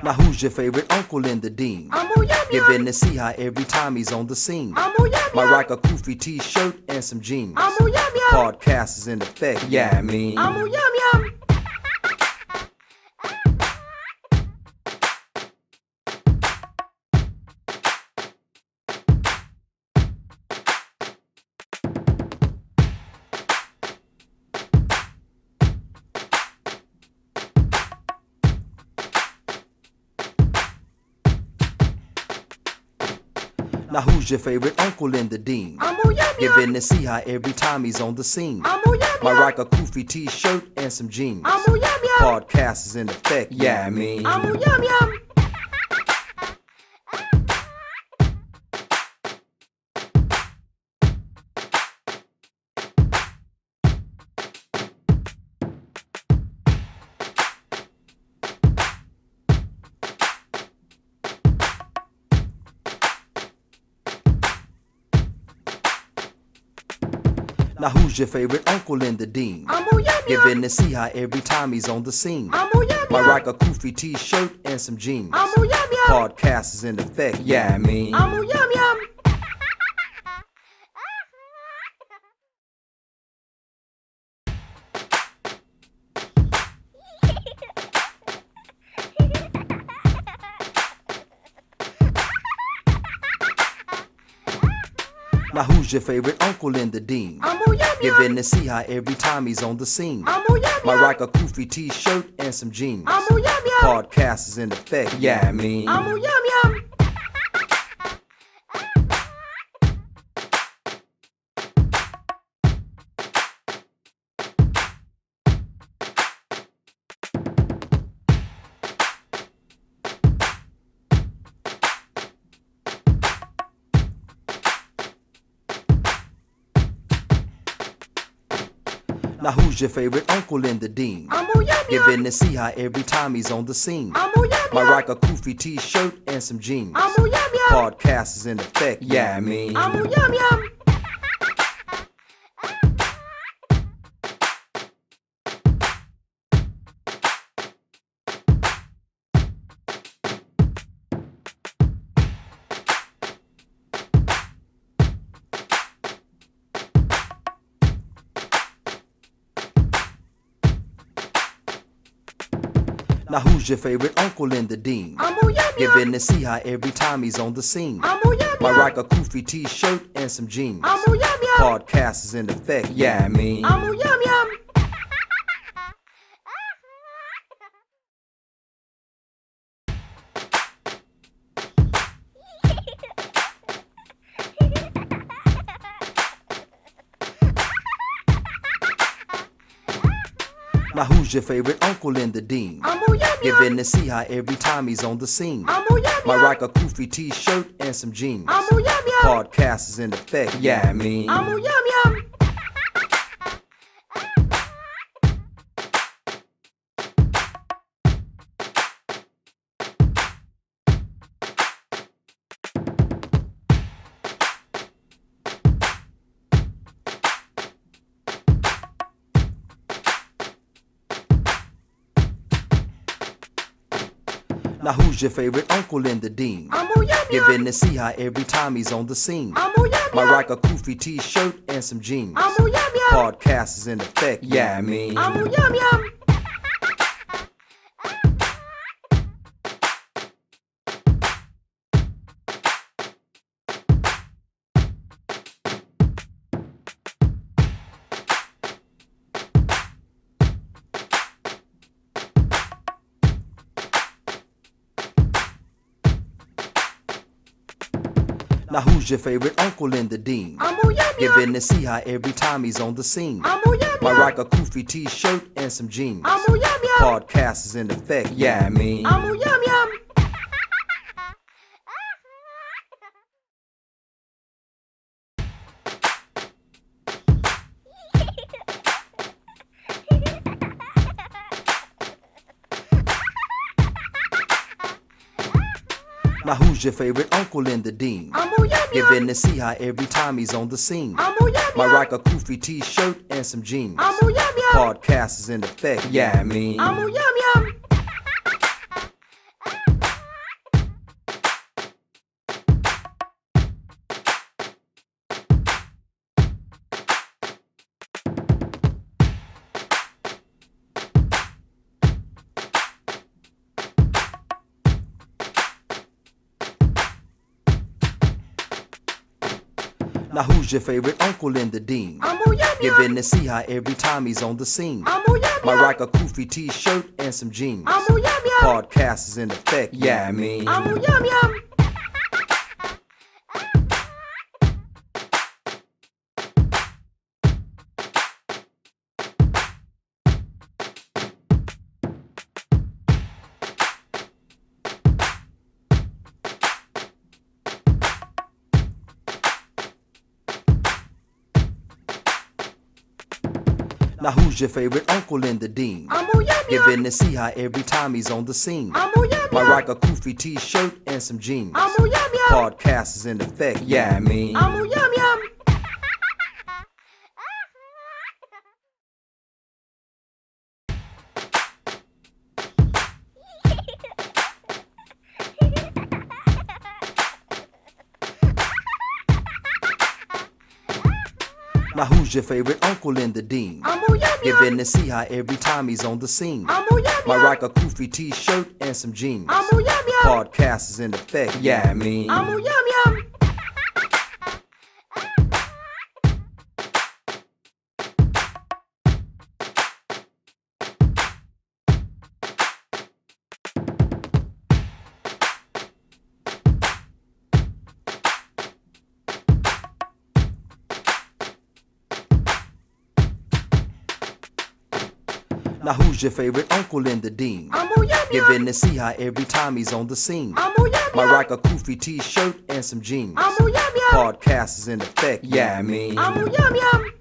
Now who's your favorite uncle in the dean? Amoo yum Get yum. in to see how every time he's on the scene. Amoo yum Might yum. rock a goofy t-shirt and some jeans. Amoo yum yum. Podcast is in effect, yeah I mean. Amoo yum yum. Now who's your favorite uncle in the dean? Amoo yum Get yum. in to see how every time he's on the scene. Amoo yum Might yum. rock a goofy t-shirt and some jeans. Amoo yum yum. Podcast is in effect, yeah I mean. Amoo yum yum. Now who's your favorite uncle in the dean? Amoo yum Get yum. in to see how every time he's on the scene. Amoo yum Might yum. rock a goofy t-shirt and some jeans. Amoo yum yum. Podcast is in effect, yeah I mean. Amoo yum yum. Now who's your favorite uncle in the dean? Amoo yum Get yum. in to see how every time he's on the scene. Amoo yum Might yum. rock a goofy t-shirt and some jeans. Amoo yum yum. Podcast is in effect, yeah I mean. Amoo yum yum. Now who's your favorite uncle in the dean? Amoo yum Get yum. in to see how every time he's on the scene. Amoo yum Might yum. rock a goofy t-shirt and some jeans. Amoo yum yum. Podcast is in effect, yeah I mean. Amoo yum yum. Now who's your favorite uncle in the dean? Amoo yum Get yum. in to see how every time he's on the scene. Amoo yum Might yum. rock a goofy t-shirt and some jeans. Amoo yum yum. Podcast is in effect, yeah I mean. Amoo yum yum. Now who's your favorite uncle in the dean? Amoo yum Get yum. in to see how every time he's on the scene. Amoo yum Might yum. rock a goofy t-shirt and some jeans. Amoo yum yum. Podcast is in effect, yeah I mean. Amoo yum yum. Now who's your favorite uncle in the dean? Get in to see how every time he's on the scene. Might rock a goofy t-shirt and some jeans. Amoo yum yum. Podcast is in effect, yeah I mean. Amoo yum yum. Now who's your favorite uncle in the dean? Amoo yum Get yum. in to see how every time he's on the scene. Amoo yum Might yum. rock a goofy t-shirt and some jeans. Amoo yum yum. Podcast is in effect, yeah I mean. Amoo yum yum. Now who's your favorite uncle in the dean? Get in to see how every time he's on the scene. Might rock a goofy t-shirt and some jeans. Podcast is in effect, yeah I mean. Amoo yum yum. Now who's your favorite uncle in the dean? Amoo yum yum. Get in to see how every time he's on the scene. Might rock a goofy t-shirt and some jeans. Amoo yum yum. Now who's your favorite uncle in the dean? Amoo yum Get yum. in to see how every time he's on the scene. Amoo yum Might yum. rock a goofy t-shirt and some jeans. Amoo yum yum. Podcast is in effect, yeah I mean. Amoo yum yum. Now who's your favorite uncle in the dean? Amoo yum Get yum. in to see how every time he's on the scene. Amoo yum Might yum. rock a goofy t-shirt and some jeans. Amoo yum yum. Podcast is in effect, yeah I mean. Amoo yum yum. Now who's your favorite uncle in the dean? Amoo yum yum. Giving the see-hi every time he's on the scene. Amoo yum My yum. rock a Koofy t-shirt and some jeans. Amoo yum yum. Podcast is in effect, yeah, I mean. Amoo yum yum. Now who's your favorite uncle in the dean? Amoo yum yum. Giving the see-hi every time he's on the scene. Amoo yum My yum. rock a Koofy t-shirt and some jeans. Amoo yum yum. Podcast is in effect, yeah, I mean. Amoo yum yum. Now who's your favorite uncle in the dean? Amoo yum yum. Giving the see-hi every time he's on the scene. Amoo yum My yum. rock a Koofy t-shirt and some jeans. Amoo yum yum. Podcast is in effect, yeah, I mean. Amoo yum yum. Now who's your favorite uncle in the dean? Amoo yum yum. Giving the see-hi every time he's on the scene. Amoo yum My yum. rock a Koofy t-shirt and some jeans. Amoo yum yum. Podcast is in effect, yeah, I mean. Amoo yum yum.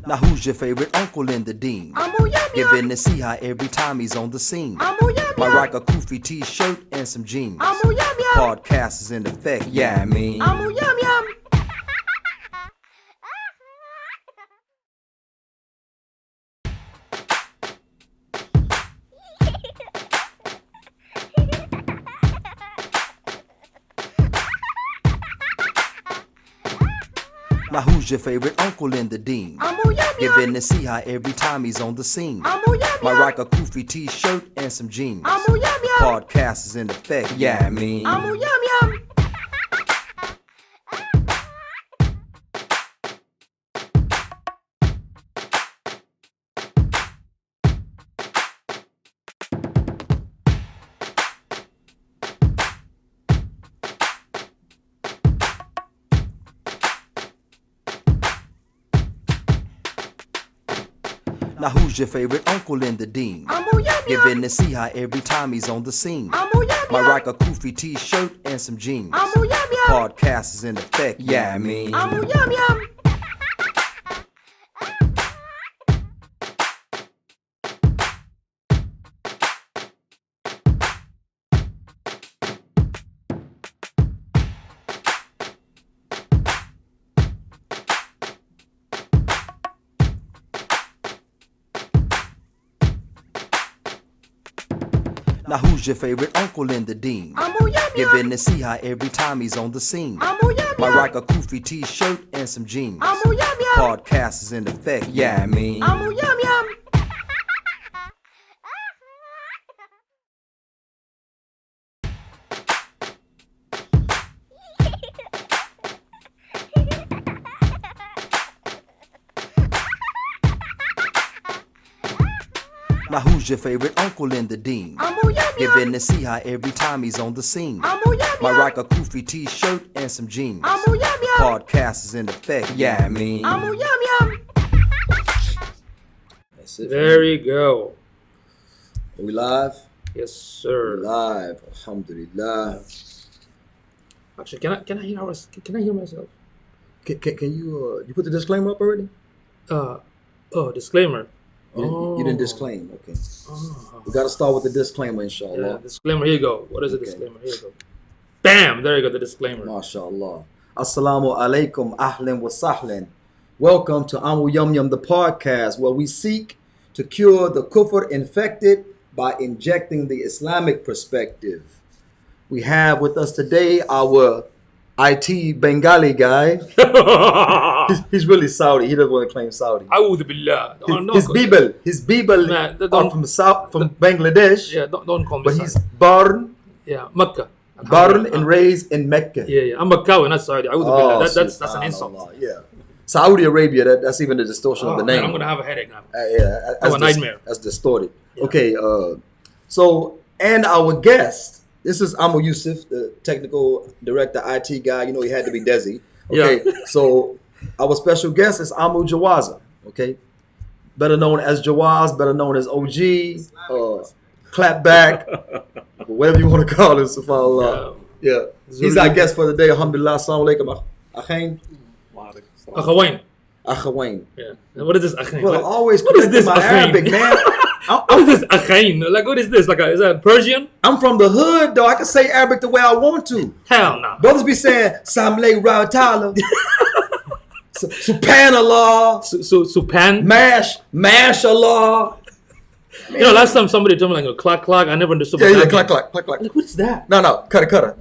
Now who's your favorite uncle in the dean? Amoo yum yum. Giving the see-hi every time he's on the scene. Amoo yum My yum. rock a Koofy t-shirt and some jeans. Amoo yum yum. Podcast is in effect, yeah, I mean. Amoo yum yum. Now who's your favorite uncle in the dean? Amoo yum yum. Giving the see-hi every time he's on the scene. Amoo yum My yum. rock a Koofy t-shirt and some jeans. Amoo yum yum. Podcast is in effect, yeah, I mean. Amoo yum yum. Now who's your favorite uncle in the dean? Amoo yum yum. Giving the see-hi every time he's on the scene. Amoo yum My yum. rock a Koofy t-shirt and some jeans. Amoo yum yum. Podcast is in effect, yeah, I mean. Amoo yum yum. Now who's your favorite uncle in the dean? Amoo yum yum. Giving the see-hi every time he's on the scene. Amoo yum My yum. rock a Koofy t-shirt and some jeans. Amoo yum yum. Podcast is in effect, yeah, I mean. Amoo yum yum. Now who's your favorite uncle in the dean? Amoo yum yum. Giving the see-hi every time he's on the scene. Amoo yum My yum. rock a Koofy t-shirt and some jeans. Amoo yum yum. Podcast is in effect, yeah, I mean. Amoo yum yum. That's it. There you go. Are we live? Yes, We're sir. live. Alhamdulillah. Actually, can I hear myself? Can you you put the disclaimer up already? Disclaimer. You didn't disclaim. Okay. Oh. We got to start with the disclaimer, Yeah, inshallah. disclaimer. Here you go. What is the Okay. disclaimer? Here you go. Bam! There you go. The disclaimer. MashaAllah. Assalamu alaikum, ahlan wa sahlan. Welcome to Amoo Yum Yum, the podcast, where we seek to cure the kufr infected by injecting the Islamic perspective. We have with us today our IT Bengali guy. He's really Saudi. He doesn't want to claim Saudi. A'udhu billah. His Bibel Man, are from Bangladesh, Yeah, don't call me but Saudi. he's born Mecca. and raised in Mecca. Yeah. I'm Meccawi, not Saudi. A'udhu billah. That's an subhanallah, insult. Yeah, Saudi Arabia. That's even a distortion of the Man, name. I'm gonna have a headache now. Yeah, a nightmare. That's distorted. Yeah. Okay, so and our guest, this is Amoo Yusuf, the technical director, IT guy. You know, he had to be Desi. Okay, so our special guest is Amoo Jawaza. Okay, better known as Jawaz, better known as OG, Clapback, whatever you want to call him. Subhanallah. Yeah, he's our guest for the day. Alhamdulillah. Assalamu alaikum. Akhain. Akhawain. Akhawain. Yeah. What is this akhain? Well, always What is correcting this my akhain? Arabic, man. What is this akhain? Like, what is this? Like, is that Persian? I'm from the hood, though. I can say Arabic the way I want to. Hell no. Brothers be saying Samle Rawatala, Subhanallah, Supan. Mash Allah. You know, last time somebody told me like a clack. I never understood. Yeah, what that clack, means. clack, clack, clack. Like, what is that? No, cutter. Cutter.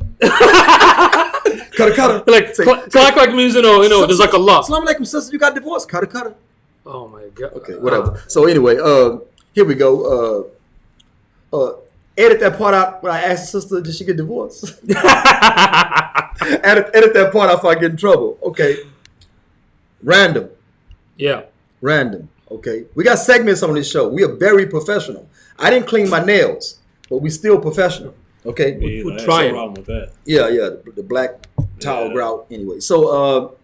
Like clack means you know, there's like Allah. Assalamu alaikum, sister. You got divorced. Cutter. Oh my god. Okay, whatever. So anyway, here we go. Edit that part out when I asked the sister, did she get divorced? edit that part out if I get in trouble. Okay. Random. Yeah. Okay. We got segments on this show. We are very professional. I didn't clean my nails, but we still professional. Okay. We're trying. Problem with that. Yeah. The black towel grout. Anyway. So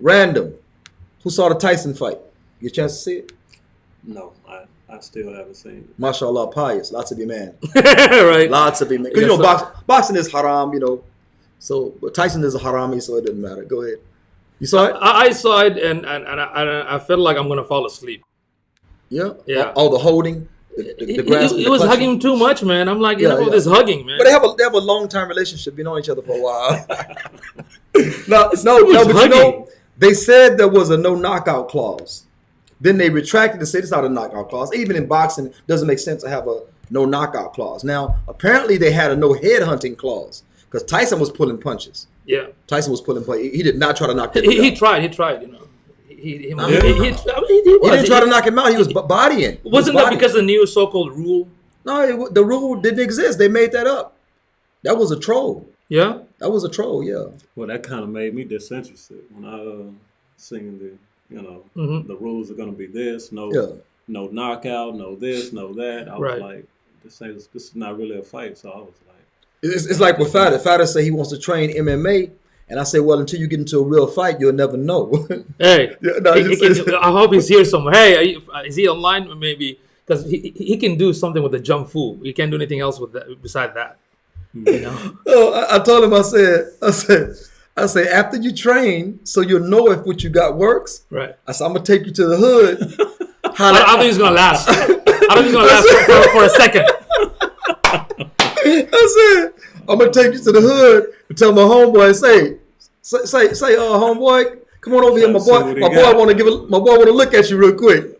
random. Who saw the Tyson fight? Get a chance to see it? No, I still haven't seen it. MashaAllah, pious. Lots of your man. Right. Lots of your man. Because you know, boxing is haram, you know. So, but Tyson is a harami, so it doesn't matter. Go ahead. You saw it? I saw it and I felt like I'm gonna fall asleep. Yeah. Yeah. All the holding, the grasp. He was hugging too much, man. I'm like, enough of this hugging, man. But they have a long-term relationship. You know each other for a while. no, but hugging? you know, they said there was a no knockout clause. Then they retracted and said it's not a knockout clause. Even in boxing, it doesn't make sense to have a no knockout clause. Now, apparently they had a no head hunting clause because Tyson was pulling punches. Yeah. Tyson was pulling punches. He did not try to knock him He out. tried, you know. He didn't try to knock him out. He was bodying. Wasn't that because of the new so-called rule? No, the rule didn't exist. They made that up. That was a troll. Yeah. That was a troll, yeah. Well, that kind of made me disinterested when I seen the the rules are going to be this, no knockout, no this, no that. I was like, this is not really a fight. So I was like, it's like with Fada. Fada say he wants to train MMA, and I say, well, until you get into a real fight, you'll never know. Hey, Yeah, I hope he's here somewhere. Hey, is he online? Maybe because he can do something with the jump fu. He can't do anything else with that besides that. You know. Oh, I told him. I said, after you train, so you'll know if what you got works. Right. I said, I'm gonna take you to the hood. I don't think it's gonna last. I don't think it's gonna last for a second. I said, I'm gonna take you to the hood and tell my homeboy, say, homeboy, come on over here, my boy want to look at you real quick.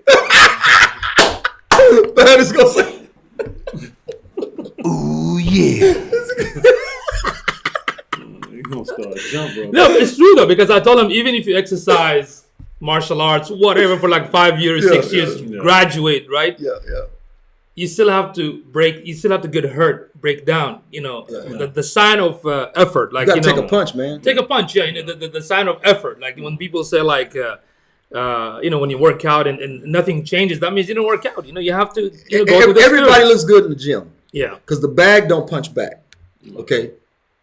But it's gonna say, Ooh, yeah. you're going to start a jump, bro. No, it's true though, because I told him even if you exercise martial arts, whatever, for like 5 years, 6 years, graduate, right? yeah. You still have to break. You still have to get hurt, break down. You know, the sign of effort. Like You gotta take a punch, man. Take a punch. Yeah, you know, the sign of effort. Like when people say like, you know, when you work out and nothing changes, that means you didn't work out. You know, you have to go through the Everybody steroids. looks good in the gym. Yeah. Because the bag don't punch back. Okay?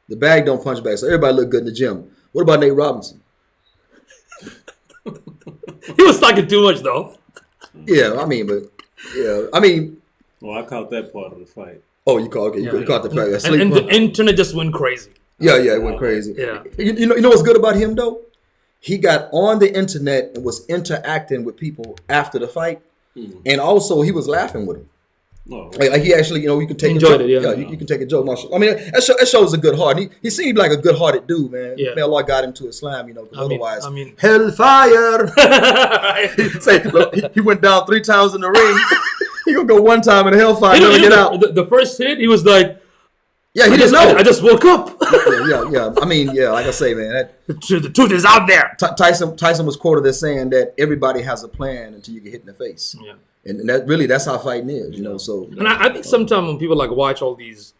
The bag don't punch back. So everybody look good in the gym. What about Nate Robinson? He was talking too much though. Yeah, I mean, Well, I caught that part of the fight. oh, you caught the fact. And the internet just went crazy. Yeah, it went crazy. Yeah. You know what's good about him though? He got on the internet and was interacting with people after the fight, and also he was laughing with them. Oh, Like he actually, you know, you can take Enjoyed a joke. it, yeah. You can take a joke. Marshall. I mean, that shows a good heart. He seemed like a good-hearted dude, man. Yeah. May Allah got him to Islam, you know. 'Cause otherwise, I mean- hellfire. Say, look, he went down 3 times in the ring. He gonna go one time in the hellfire and never get out. The first hit, he was like, yeah, he didn't know. I just woke up. yeah. I mean, yeah, like I say, man, the truth is out there. Tyson was quoted as saying that everybody has a plan until you get hit in the face. Yeah. And that's how fighting is, you know. So, and I think sometimes when people like watch all these,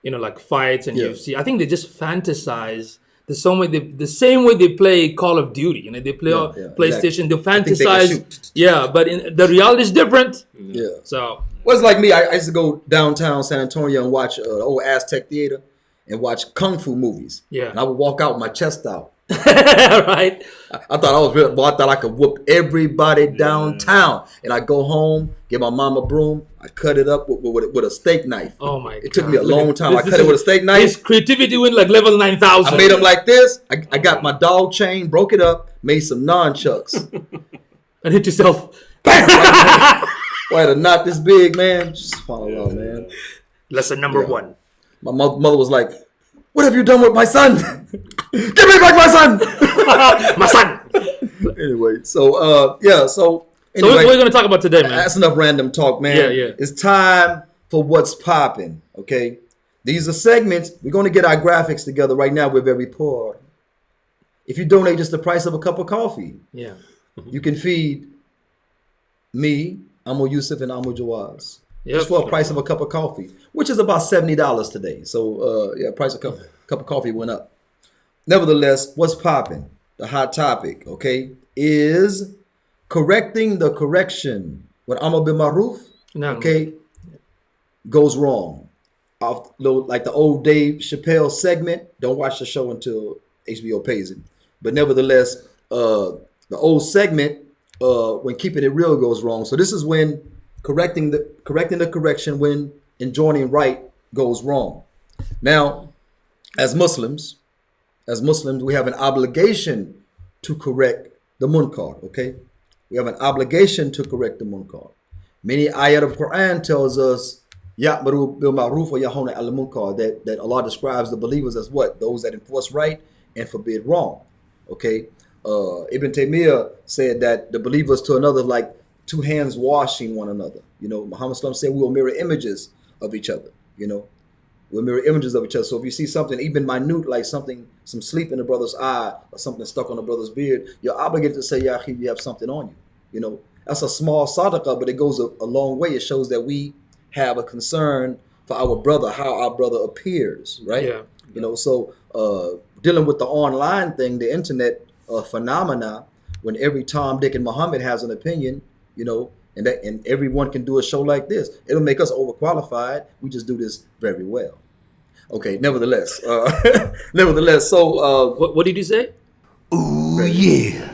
like fights and UFC, I think they just fantasize the same way they play Call of Duty. They play PlayStation. Exactly. They fantasize, but the reality is different. Yeah. So, well, it's like me. I used to go downtown San Antonio and watch the old Aztec Theater and watch kung fu movies. Yeah. And I would walk out with my chest out. Right. I thought I was real. Boy, I thought I could whoop everybody downtown. And I go home, get my mama a broom. I cut it up with a steak knife. Oh my God! It took me a long time. I cut it with a steak knife. His creativity went like level 9,000. I made them like this. I got my dog chain, broke it up, made some nunchucks, and hit yourself. Bam! Why to not this big, man? Just follow on, man. Lesson number one. My mother was like, "What have you done with my son? Give me back my son, my son." Anyway, so so. Anyway, so what are we going to talk about today, man? That's enough random talk, man. Yeah. It's time for what's popping, okay? These are segments. We're going to get our graphics together right now. We're very poor. If you donate just the price of a cup of coffee, you can feed me, Amoo Yusuf, and Amoo Jawaz. Just for a price of a cup of coffee, which is about $70 today. So, price of cup of coffee went up. Nevertheless, what's popping? The hot topic, okay, is correcting the correction. When Amr bin Maruf, goes wrong. Like the old Dave Chappelle segment, don't watch the show until HBO pays it. But nevertheless, the old segment, when keeping it real goes wrong. So this is when correcting the correction when enjoining right goes wrong. Now, as Muslims, we have an obligation to correct the munkar, okay? We have an obligation to correct the munkar. Many ayat of Quran tells us Ya'muru bil ma'ruf wa yahuna 'anil munkar, that Allah describes the believers as what? Those that enforce right and forbid wrong. Okay? Ibn Taymiyyah said that the believers to another like two hands washing one another. Muhammad Sallallahu said we will mirror images of each other. We'll mirror images of each other. So if you see something even minute, like some sleep in the brother's eye or something stuck on the brother's beard, you're obligated to say, Ya akhi, you have something on you. That's a small sadaqah, but it goes a long way. It shows that we have a concern for our brother, how our brother appears, right? Yeah. So dealing with the online thing, the internet phenomena, when every Tom, Dick, and Muhammad has an opinion, and everyone can do a show like this, it'll make us overqualified. We just do this very well. Okay, nevertheless. So what did you say? Ooh, yeah.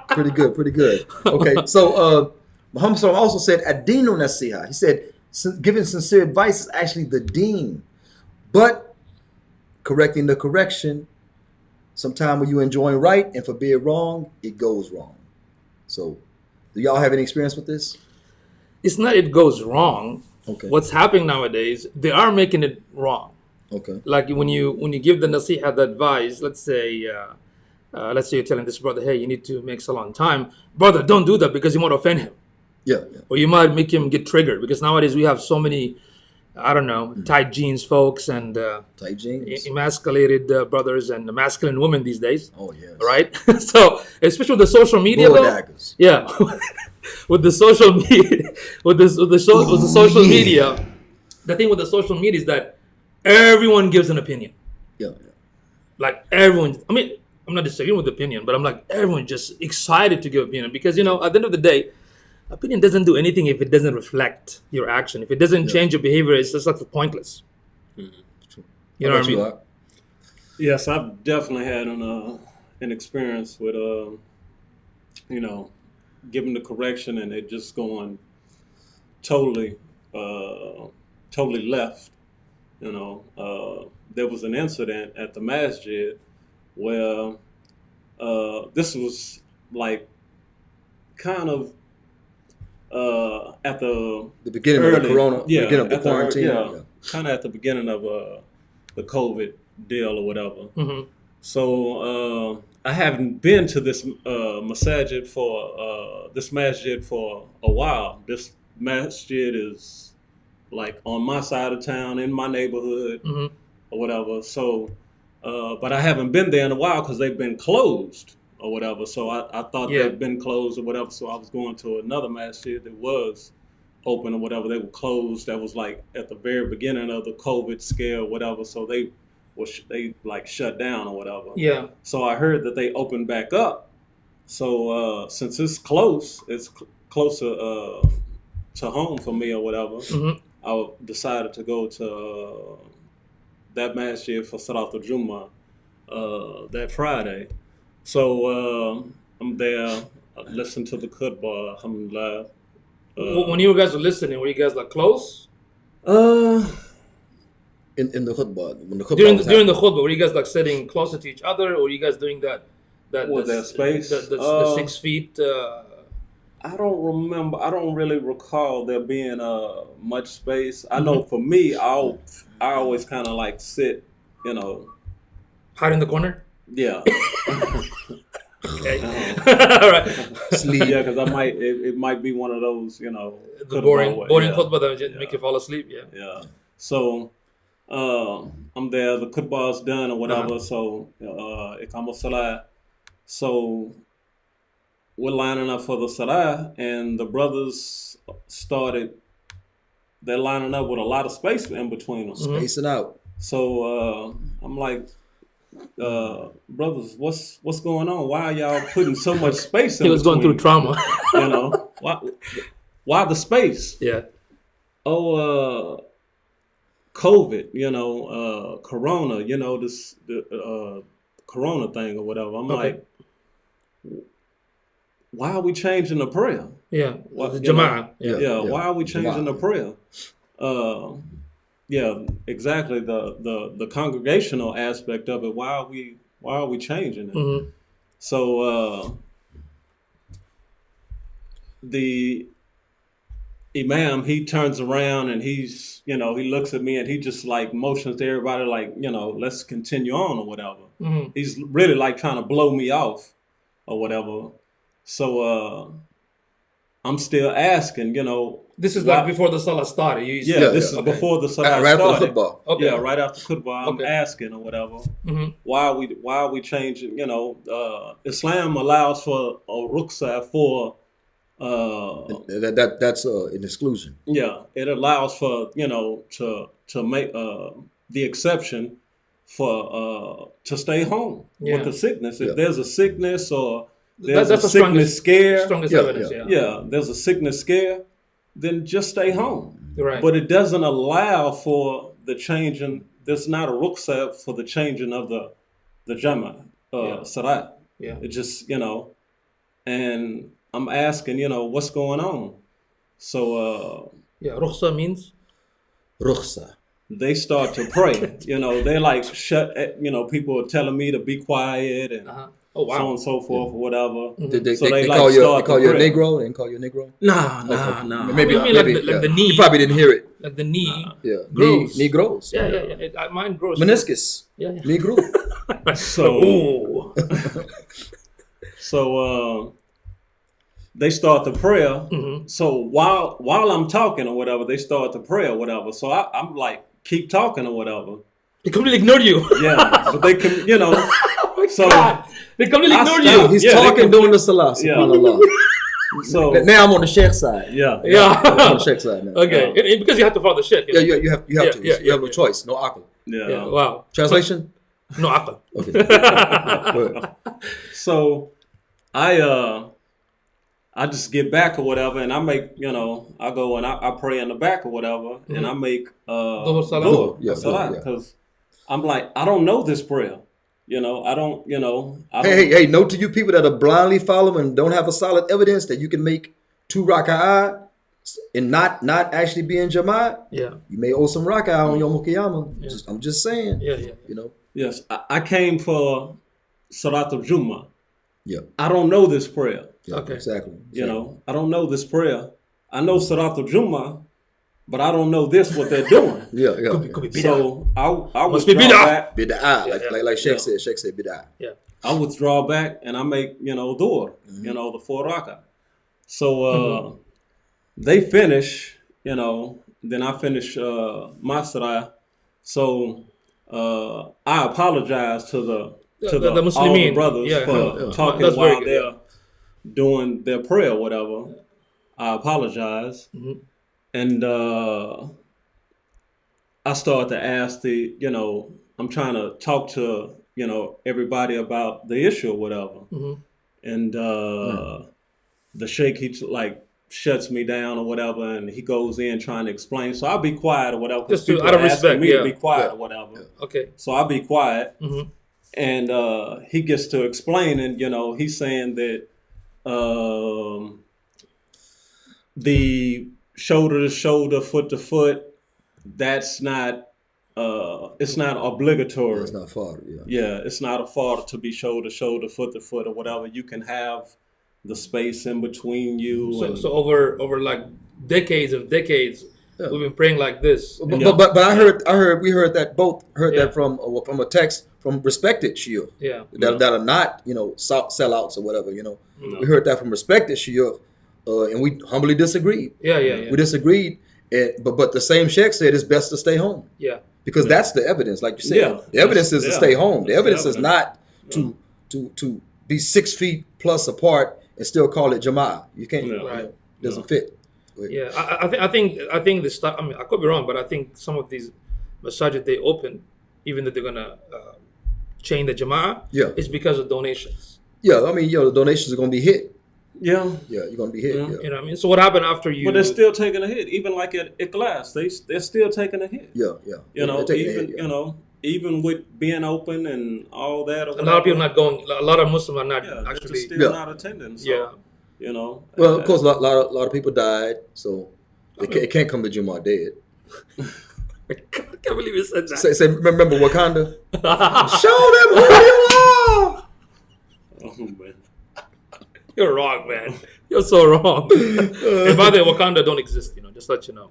Pretty good. Okay, so Muhammad Sallallahu also said, Ad-Dinu Nasiha. He said, giving sincere advice is actually the deen. But correcting the correction, sometime when you enjoin right and forbid wrong, it goes wrong. So, do y'all have any experience with this? It's not it goes wrong. Okay. What's happening nowadays, they are making it wrong. Okay. Like when you give the nasiha, the advice, let's say you're telling this brother, hey, you need to make salah on time. Brother, don't do that because you might offend him. Yeah. Or you might make him get triggered because nowadays we have so many, tight jeans folks and tight jeans, emasculated brothers and masculine women these days. Oh yes. Right. So especially with the social media, daggers. Yeah. With the social media, with the social media, the thing with the social media is that everyone gives an opinion. Yeah. Like everyone. I mean, I'm not disagreeing with the opinion, but I'm like everyone's just excited to give opinion because at the end of the day, opinion doesn't do anything if it doesn't reflect your action. If it doesn't change your behavior, it's just like pointless. Mm-hmm. You know what I mean? Yes, I've definitely had an experience with giving the correction and it just going totally left. There was an incident at the masjid where this was like kind of at the beginning of the corona, beginning of the quarantine. Kind of at the beginning of the COVID deal or whatever. Mm-hmm. So I haven't been to this masjid for a while. This masjid is like on my side of town in my neighborhood or whatever. So, but I haven't been there in a while because they've been closed or whatever. So I thought they'd been closed or whatever. So I was going to another masjid that was open or whatever. They were closed. That was like at the very beginning of the COVID scare or whatever. So they like shut down or whatever. Yeah. So I heard that they opened back up. So since it's close, closer to home for me or whatever. I decided to go to that masjid for Salat al-Jummah that Friday. So I'm there, listen to the khutbah, alhamdulillah. When you guys were listening, were you guys like close? In the khutbah, when the khutbah during the khutbah, were you guys like sitting closer to each other, or were you guys doing that space? The 6 feet. I don't remember. I don't really recall there being much space. I know for me, I always kind of like sit, hide in the corner. Yeah. Okay. All right. Sleep. Yeah, because it might be one of those, the boring khutbah that just make you fall asleep. Yeah. Yeah. So I'm there. The khutbah's done or whatever. So iqamah salah. So we're lining up for the salah, and the brothers they're lining up with a lot of space in between them. Spacing out. So I'm like, brothers, what's going on? Why are y'all putting so much space in He was between? going through trauma. Why the space? Yeah. Oh, COVID, Corona, the Corona thing or whatever. I'm like, why are we changing the prayer? Yeah, the Jama'ah. Yeah, why are we changing the prayer? Yeah, exactly. The congregational aspect of it. Why are we changing it? So the Imam, he turns around and he's, he looks at me and he just like motions to everybody like, let's continue on or whatever. He's really like trying to blow me off or whatever. So I'm still asking, This is like before the salah started. This is before the salah right started. After the khutbah. Okay. Yeah, right after khutbah. I'm asking or whatever. Why are we changing? Islam allows for a rukhsah for. That's an exclusion. Yeah, it allows for to make the exception for to stay home with the sickness. If there's a sickness or there's a sickness scare, strongest evidence. Yeah, there's a sickness scare, then just stay home. Right. But it doesn't allow for the changing. There's not a rukhsah for the changing of the Jama'ah salat. Yeah. It just and I'm asking, what's going on? So rukhsah means Rukhsah. they start to pray. They like shut. People are telling me to be quiet and so on and so forth or whatever. They like call you a pray. Negro? They didn't call you a Negro? Nah. Maybe, like the knee. You probably didn't hear it. Like the knee. Grows. Knee grows. Yeah. Mine grows. Meniscus. Yeah. Knee grew. So they start the prayer. So while I'm talking or whatever, they start the prayer or whatever. So I'm like, keep talking or whatever. They completely ignored you. Yeah, but they can, so God. They completely ignored you. He's talking during the salah. Subhanallah. So now I'm on the sheikh side. Yeah. I'm on the sheikh side now. Okay, because you have to follow the sheikh. Yeah, you have to. You have no choice. No aql. Yeah. Wow. Translation? No aql. Okay. So I just get back or whatever, and I make, I go and I pray in the back or whatever, and I make salah. Because I'm like, I don't know this prayer. I don't. Hey, note to you people that are blindly following and don't have a solid evidence that you can make 2 raka'ah and not actually be in Jama'ah. Yeah. You may owe some raka'ah on Yom Qiyamah. Yeah. I'm just saying. Yeah. Yes, I came for Salat al-Jummah. Yeah. I don't know this prayer. Yeah, okay. Exactly. I don't know this prayer. I know Salat al-Jummah, but I don't know this what they're doing. Could be So I Must be withdraw back. Bid'ah, like Sheikh said. Sheikh said bid'ah. Yeah. I withdraw back and I make du'a, the 4 rakah. So they finish, then I finish my salah. So I apologize to the Muslimin, all the brothers for talking That's while very they're doing their prayer or whatever. I apologize. And I start to ask I'm trying to talk to, everybody about the issue or whatever. And the sheikh, he shuts me down or whatever, and he goes in trying to explain. So I'll be quiet or whatever. Just out of respect, me to be quiet or whatever. Okay. So I'll be quiet. And he gets to explain, and he's saying that the shoulder to shoulder, foot to foot, that's not it's not obligatory. It's not far. It's not a far to be shoulder to shoulder, foot to foot, or whatever. You can have the space in between you. So over like decades, we've been praying like this. But I heard we heard that that from a text from respected Shia. That are not sellouts or whatever. We heard that from respected Shia, and we humbly disagreed. We disagreed, but the same Sheikh said it's best to stay home. Because that's the evidence, like you said. The evidence is to stay home. The evidence is not to be 6 feet plus apart and still call it Jama'ah. You can't. It doesn't fit. I think the stuff. I mean, I could be wrong, but I think some of these masajid they open, even though they're gonna chain the Jama'ah, is because of donations. I mean, the donations are gonna be hit. You're gonna be hit. You know what I mean? So what happened after you? But they're still taking a hit, even like at Ikhlas, they're still taking a hit. Even with being open and all that. A lot of people not going. A lot of Muslims are not actually still not attending. So, Well, of course, a lot of people died, so it can't come to Jumu'ah dead. I can't believe you said that. Say, remember Wakanda? Show them who you are. Oh man. You're wrong, man. You're so wrong. And by the way, Wakanda don't exist, just let you know.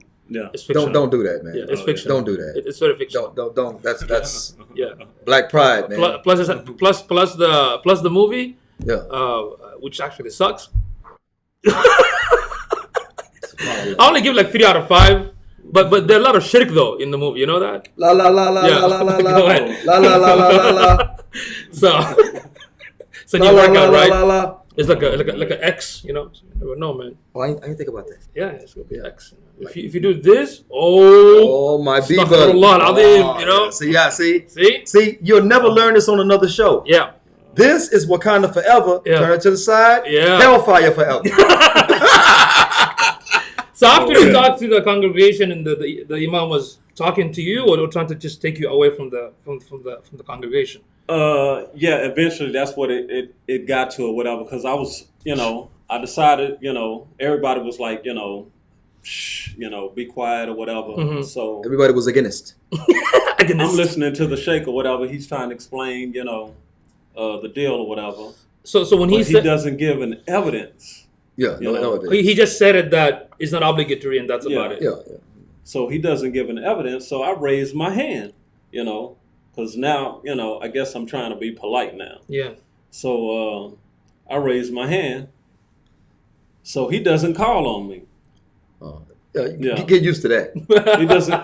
It's fictional. Don't do that, man. It's fictional. Don't do that. It's very fictional. Don't. That's Yeah. Black pride, man. Plus the movie. Which actually sucks. I only give like 3 out of 5. But there are a lot of shirk though in the movie. You know that? La la la la la la la Go ahead. la la la la la la. So you work out, right? La, la, la. It's like an X, You never know, man. Oh, I didn't think about that. Yeah, it's gonna be X. If you do this, my Biba. See, you'll never learn this on another show. Yeah. This is Wakanda forever. Yeah. Turn it to the side. Yeah. Hellfire forever. So after you talked to the congregation and the imam was talking to you, or trying to just take you away from the congregation? Eventually that's what it got to or whatever, because I was, I decided, everybody was like, shh, be quiet or whatever. So everybody was against. I'm listening to the sheikh or whatever. He's trying to explain, the deal or whatever. So when he doesn't give an evidence. No evidence. He just said it that it's not obligatory and that's about it. Yeah. So he doesn't give an evidence. So I raised my hand, because now, I guess I'm trying to be polite now. Yeah. So I raised my hand. So he doesn't call on me. Get used to that.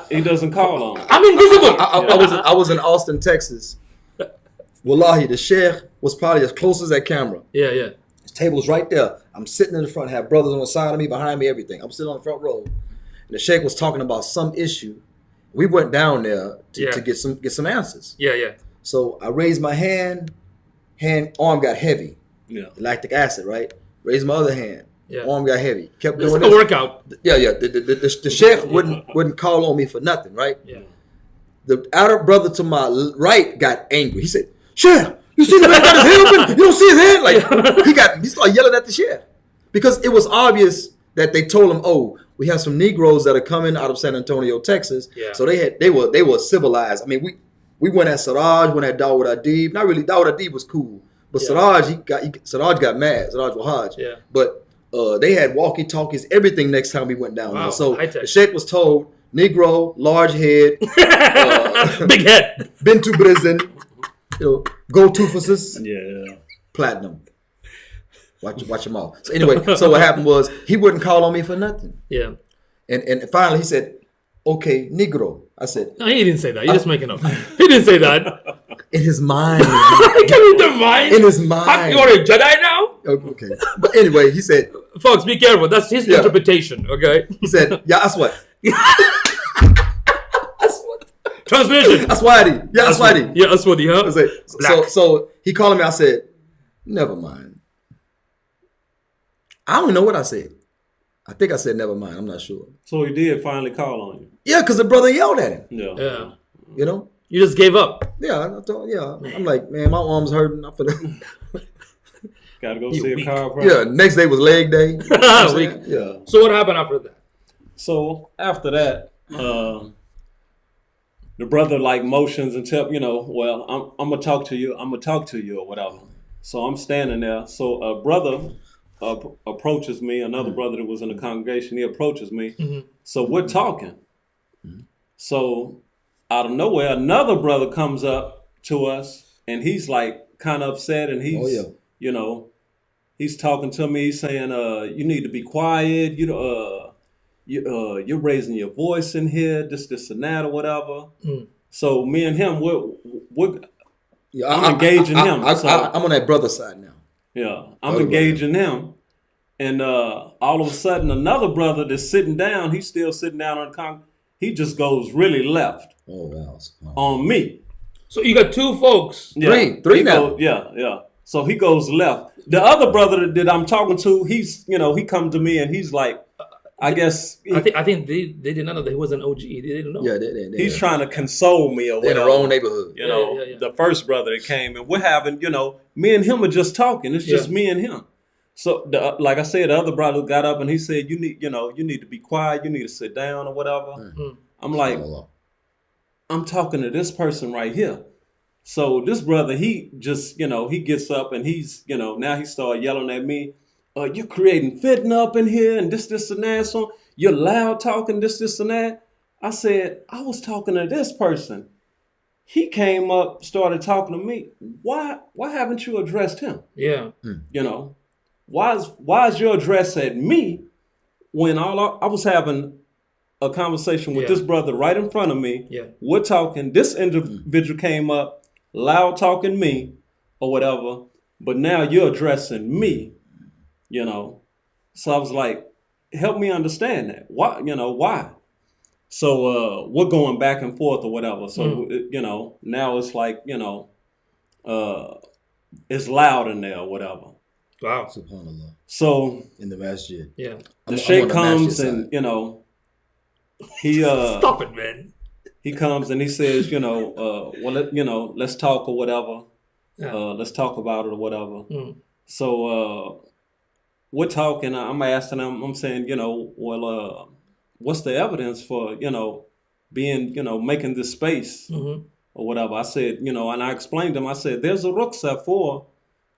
He doesn't call on me. I'm invisible. I was in Austin, Texas. Wallahi, the sheikh was probably as close as that camera. Yeah. His table's right there. I'm sitting in the front, have brothers on the side of me, behind me, everything. I'm sitting on the front row. And the sheikh was talking about some issue. We went down there to get some answers. Yeah. So I raised my hand, arm got heavy. Yeah. Lactic acid, right? Raised my other hand. Yeah. Arm got heavy. Kept It's doing like this. a workout. Yeah. The sheikh wouldn't call on me for nothing, right? Yeah. The outer brother to my right got angry. He said, "Sheikh, you see the man got his head open? You don't see his head?" Like he started yelling at the sheikh because it was obvious that they told him, "Oh, we have some Negroes that are coming out of San Antonio, Texas." Yeah. So they were civilized. I mean, we went at Siraj, went at Dawood Adib. Not really. Dawood Adib was cool, but Siraj Siraj got mad. Siraj Wahaj. Yeah. But They had walkie-talkies, everything next time we went down there. So high-tech. the sheikh was told, Negro, large head, big head, been to prison, go to physis, platinum. Watch them all. So anyway, so what happened was he wouldn't call on me for nothing. Yeah. And finally he said, okay, Negro. I said, no, he didn't say that. You're just making up. He didn't say that. In his mind. Can you mind? In his mind. You're a Jedi now? Okay. But anyway, he said, folks, be careful. That's his interpretation, okay? He said, yeah, that's what. Translation. Aswadi. Yeah, Aswadi. Yeah, Aswadi, huh? I said, so he called me. I said, never mind. I don't know what I said. I think I said never mind. I'm not sure. So he did finally call on you. Yeah, because the brother yelled at him. Yeah. You know? You just gave up. Yeah, I'm like, man, my arm's hurting. Gotta go see a chiropractor. Yeah, next day was leg day. Yeah. So what happened after that? So after that, the brother like motions and tell, well, I'm gonna talk to you. I'm gonna talk to you or whatever. So I'm standing there. So a brother approaches me. Another brother that was in the congregation, he approaches me. Mm-hmm. So we're talking. Mm-hmm. So out of nowhere, another brother comes up to us, and he's like kind of upset, and he's, he's talking to me. He's saying, "You need to be quiet. You're raising your voice in here. This, and that, or whatever." Mm. So me and him, I'm engaging him. I'm on that brother side now. Yeah, I'm engaging him, and all of a sudden, another brother that's sitting down, he's still sitting down on the concrete. He just goes really left on me. So you got two folks. Yeah. Three now. Yeah. So he goes left. The other brother that I'm talking to, he's, he comes to me and he's like, I guess. I think they did not know that he was an OG. They didn't know. Yeah, they he's trying to console me or whatever. In the wrong neighborhood. The first brother that came, and we're having, me and him are just talking. It's just me and him. So, like I said, the other brother got up and he said, you need to be quiet. You need to sit down or whatever. Mm-hmm. I'm like, I'm talking to this person right here. So this brother, he just, he gets up and he's, now he started yelling at me. You're creating fitna up in here and this, and that. So you're loud talking this, and that. I said, I was talking to this person. He came up, started talking to me. Why haven't you addressed him? Yeah. Why is your address at me when I was having a conversation with this brother right in front of me? Yeah. We're talking. This individual came up, loud talking me or whatever, but now you're addressing me. So I was like, help me understand that. Why? Why? So we're going back and forth or whatever. So now it's like it's loud in there or whatever. Wow. Subhanallah. So in the masjid. Yeah. The sheikh comes and he stop it, man. He comes and he says, let's talk or whatever. Yeah. Let's talk about it or whatever. Mm. So we're talking. I'm asking him. I'm saying, what's the evidence for being making this space or whatever? I said, and I explained to him. I said, there's a rukhsah for.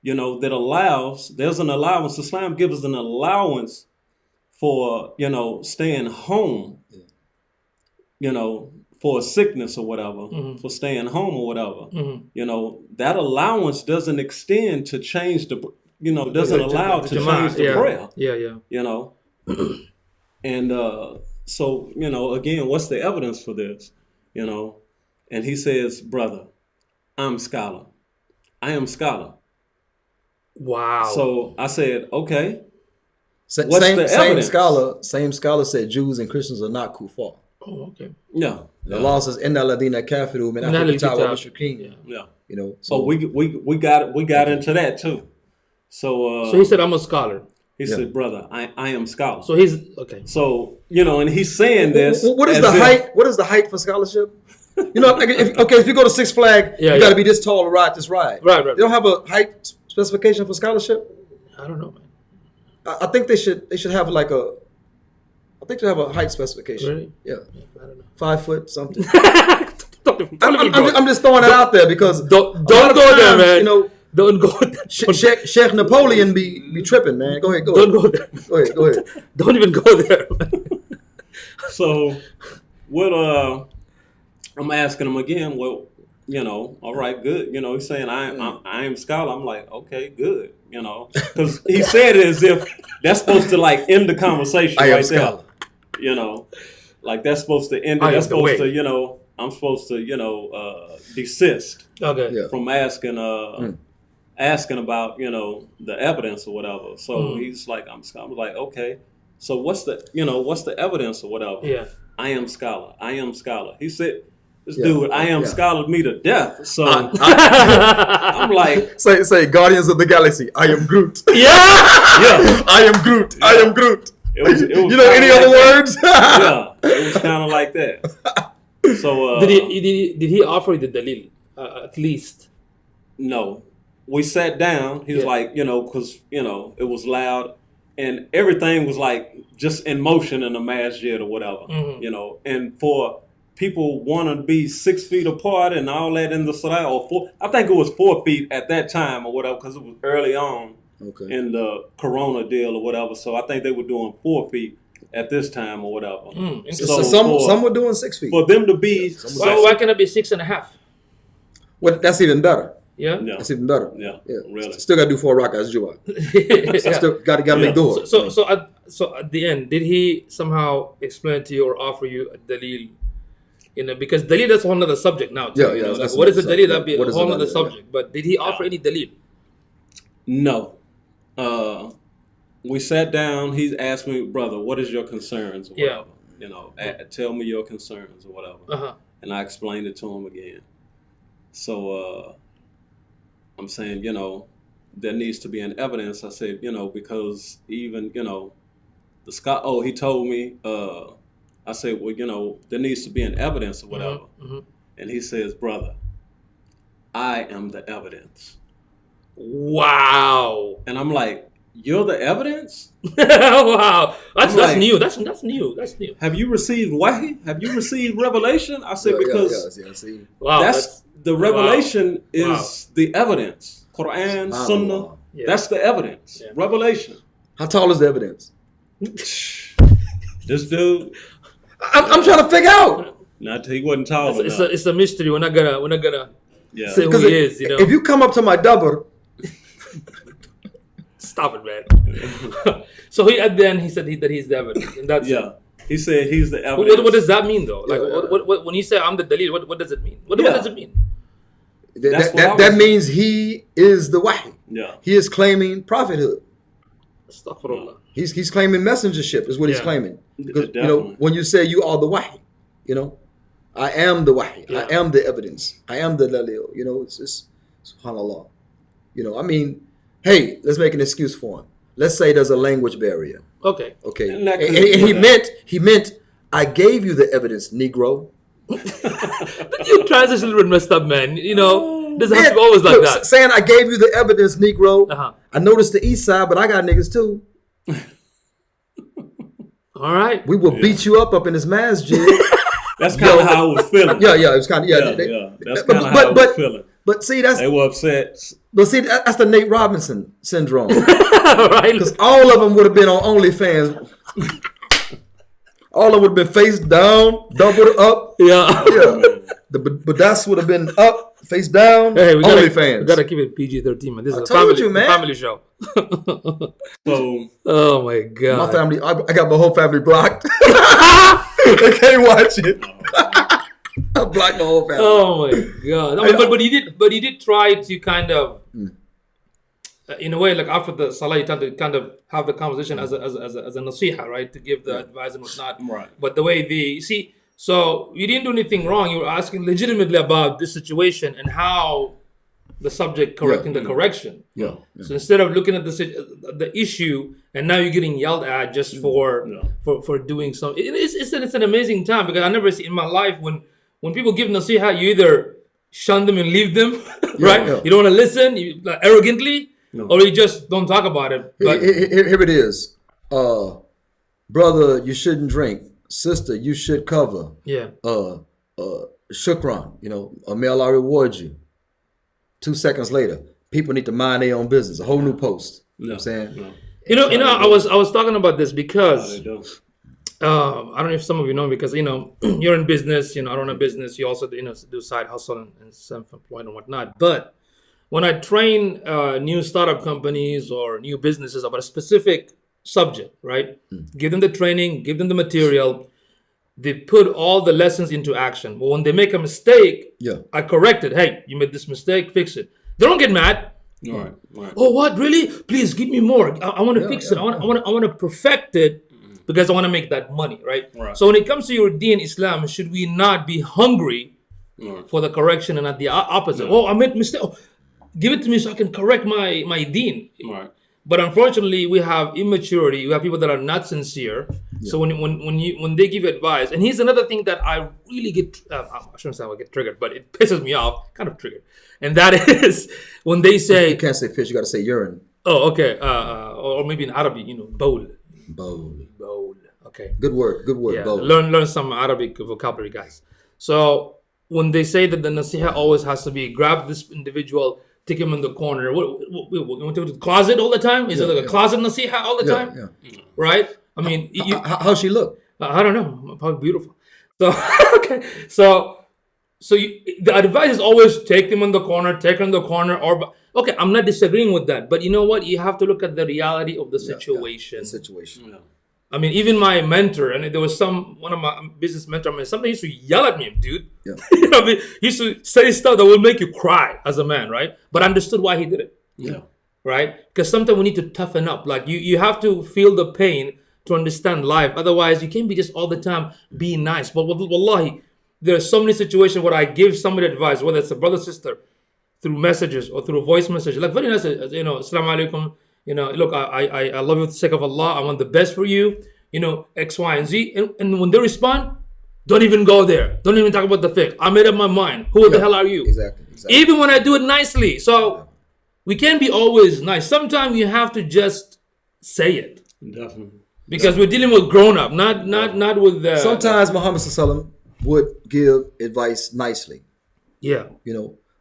That allows, there's an allowance. Islam gives us an allowance for, staying home, for a sickness or whatever, for staying home or whatever. Mm-hmm. That allowance doesn't extend to change the, doesn't allow to change the prayer. Yeah. And so, again, what's the evidence for this? And he says, brother, I am scholar. Wow. So I said, okay. Same scholar said Jews and Christians are not kuffar. Oh, okay. Yeah. The law says, "Inna ladina kafiru min ahli kitab wa mushrikin." Yeah. So we got into that too. So he said, I'm a scholar. He said, brother, I am scholar. So he's okay. So and he's saying this. What is the height? What is the height for scholarship? If you go to Six Flags, you got to be this tall to ride this ride. Right. They don't have a height specification for scholarship. I don't know, man. I think they should have like a. I think they have a height specification. Really? Yeah. I don't know. 5 foot something. I'm I'm just throwing it out there because don't go there, man. Don't go there. Sheikh Napoleon be tripping, man. Go ahead. Don't go there. Go ahead. Don't even go there. So, what? I'm asking him again. Well, all right, good. He's saying I am scholar. I'm like, okay, good. Because he said it as if that's supposed to like end the conversation right there. Like that's supposed to end it. That's supposed to, I'm supposed to, desist from asking about, the evidence or whatever. So he's like, I'm like, okay. So what's the evidence or whatever? Yeah. I am scholar. He said, this dude, I am scholar me to death. So I'm like, say Guardians of the Galaxy. I am Groot. Yeah. I am Groot. Yeah. I am Groot. It was any other words? Yeah, it was kind of like that. So did he offer you the dalil at least? No, we sat down. He was like, because it was loud and everything was like just in motion in the masjid or whatever, and for people want to be 6 feet apart and all that in the salah, I think it was 4 feet at that time or whatever, because it was early on in the Corona deal or whatever. So I think they were doing 4 feet at this time or whatever. So some were doing 6 feet. For them to be, why can't it be 6.5? Well, that's even better. Yeah, that's even better. Yeah. Really. Still got to do 4 rak'ahs Jumu'ah. Still got to make dua. So at the end, did he somehow explain to you or offer you a dalil? Because dalil, that's a whole other subject now. Too, like, what is a dalil? That'd be a whole other subject. But did he offer any dalil? No. We sat down. He asked me, brother, what is your concerns or whatever? Tell me your concerns or whatever. And I explained it to him again. So I'm saying, there needs to be an evidence. I said, because even, the Scott, he told me, I said, well, there needs to be an evidence or whatever. And he says, brother, I am the evidence. Wow. And I'm like, you're the evidence? Wow. That's new. That's new. That's new. Have you received wahi? Have you received revelation? I said, because see. Wow, that's the revelation is the evidence. Quran, Sunnah, that's the evidence. Yeah. Revelation. How tall is the evidence? This dude, I'm trying to figure out. He wasn't tall enough. It's a mystery. We're not gonna say who he is. If you come up to my double, stop it, man. So at the end he said that he's the evidence, and that's He said he's the evidence. What does that mean, though? Like, what when you say I'm the dalil, what does it mean? What does it mean? That means he is the wahi. Yeah. He is claiming prophethood. Astaghfirullah. He's claiming messengership is what he's claiming. Because when you say you are the wahi, I am the wahi. I am the evidence. I am the dalil. It's subhanallah. I mean, hey, let's make an excuse for him. Let's say there's a language barrier. Okay. And he meant I gave you the evidence, Negro. Your translation a little bit messed up, man. Doesn't have to be always like that. Saying I gave you the evidence, Negro. I noticed the east side, but I got niggas too. All right. We will beat you up in this masjid. That's kind of how I was feeling. Yeah, it was kind of That's kind of how I was feeling. But see, they were upset. But see, that's the Nate Robinson syndrome, right? Because all of them would have been on OnlyFans. All of them would have been face down, doubled up. Yeah. But that's would have been up, face down. Hey, we OnlyFans. gotta keep it PG-13, man. This is a family show. So, oh my god, my family. I got my whole family blocked. They can't watch it. I blocked my whole family. Oh my god! But you did try to kind of, in a way, like after the salah, you tend to kind of have the conversation as a nasiha, right? To give the advice and whatnot. Right. But the way so you didn't do anything wrong. You were asking legitimately about this situation and how the subject correcting the correction. Yeah. So instead of looking at the issue, and now you're getting yelled at just for doing something. It's an amazing time, because I never see in my life when people give nasiha, you either shun them and leave them, right? Yeah. You don't want to listen arrogantly, or you just don't talk about it. But here it is. Brother, you shouldn't drink. Sister, you should cover. Yeah. Shukran, may Allah reward you. 2 seconds later, people need to mind their own business. A whole new post. You know what I'm saying? No. You know, I was talking about this because They do. I don't know if some of you know, because you're in business. I run a business. You also do side hustle and self-employed and whatnot. But when I train new startup companies or new businesses about a specific subject, right? Give them the training, give them the material. They put all the lessons into action. But when they make a mistake, I correct it. Hey, you made this mistake, fix it. They don't get mad. Right. Oh, what? Really? Please give me more. I want to fix it. I want to perfect it because I want to make that money, right? So when it comes to your deen Islam, should we not be hungry for the correction and not the opposite? Oh, I made mistake. Oh, give it to me so I can correct my deen. Right. But unfortunately, we have immaturity. We have people that are not sincere. So when they give advice, and here's another thing that I really get, I shouldn't say I get triggered, but it pisses me off, kind of triggered. And that is when they say, you can't say fish, you got to say urine. Oh, okay. Or maybe in Arabic, bowl. Bowl. Okay. Good word. Yeah. Bowl. Learn some Arabic vocabulary, guys. So when they say that the nasiha always has to be grab this individual, take him in the corner. What you want to go to the closet all the time? Is it like a closet nasiha all the time? Yeah. Right? I mean, how she look? I don't know. Probably beautiful. So okay. So the advice is always take them in the corner, take her in the corner, or okay. I'm not disagreeing with that, but you know what? You have to look at the reality of the situation. The situation. Yeah. I mean, even my mentor, and there was one of my business mentors, I mean, something used to yell at me, dude. Yeah. I mean, he used to say stuff that will make you cry as a man, right? But I understood why he did it. Yeah. Right? Because sometimes we need to toughen up. Like you have to feel the pain to understand life. Otherwise, you can't be just all the time being nice. But wallahi, there are so many situations where I give somebody advice, whether it's a brother, sister, through messages or through a voice message. Like very nice, Assalamu alaikum. Look, I love you for the sake of Allah. I want the best for you. X, Y, and Z. And when they respond, don't even go there. Don't even talk about the fiqh. I made up my mind. Who the hell are you? Exactly. Even when I do it nicely. So we can't be always nice. Sometimes you have to just say it. Definitely. Because we're dealing with grown up, not with. Sometimes Muhammad Sallallahu would give advice nicely. Yeah.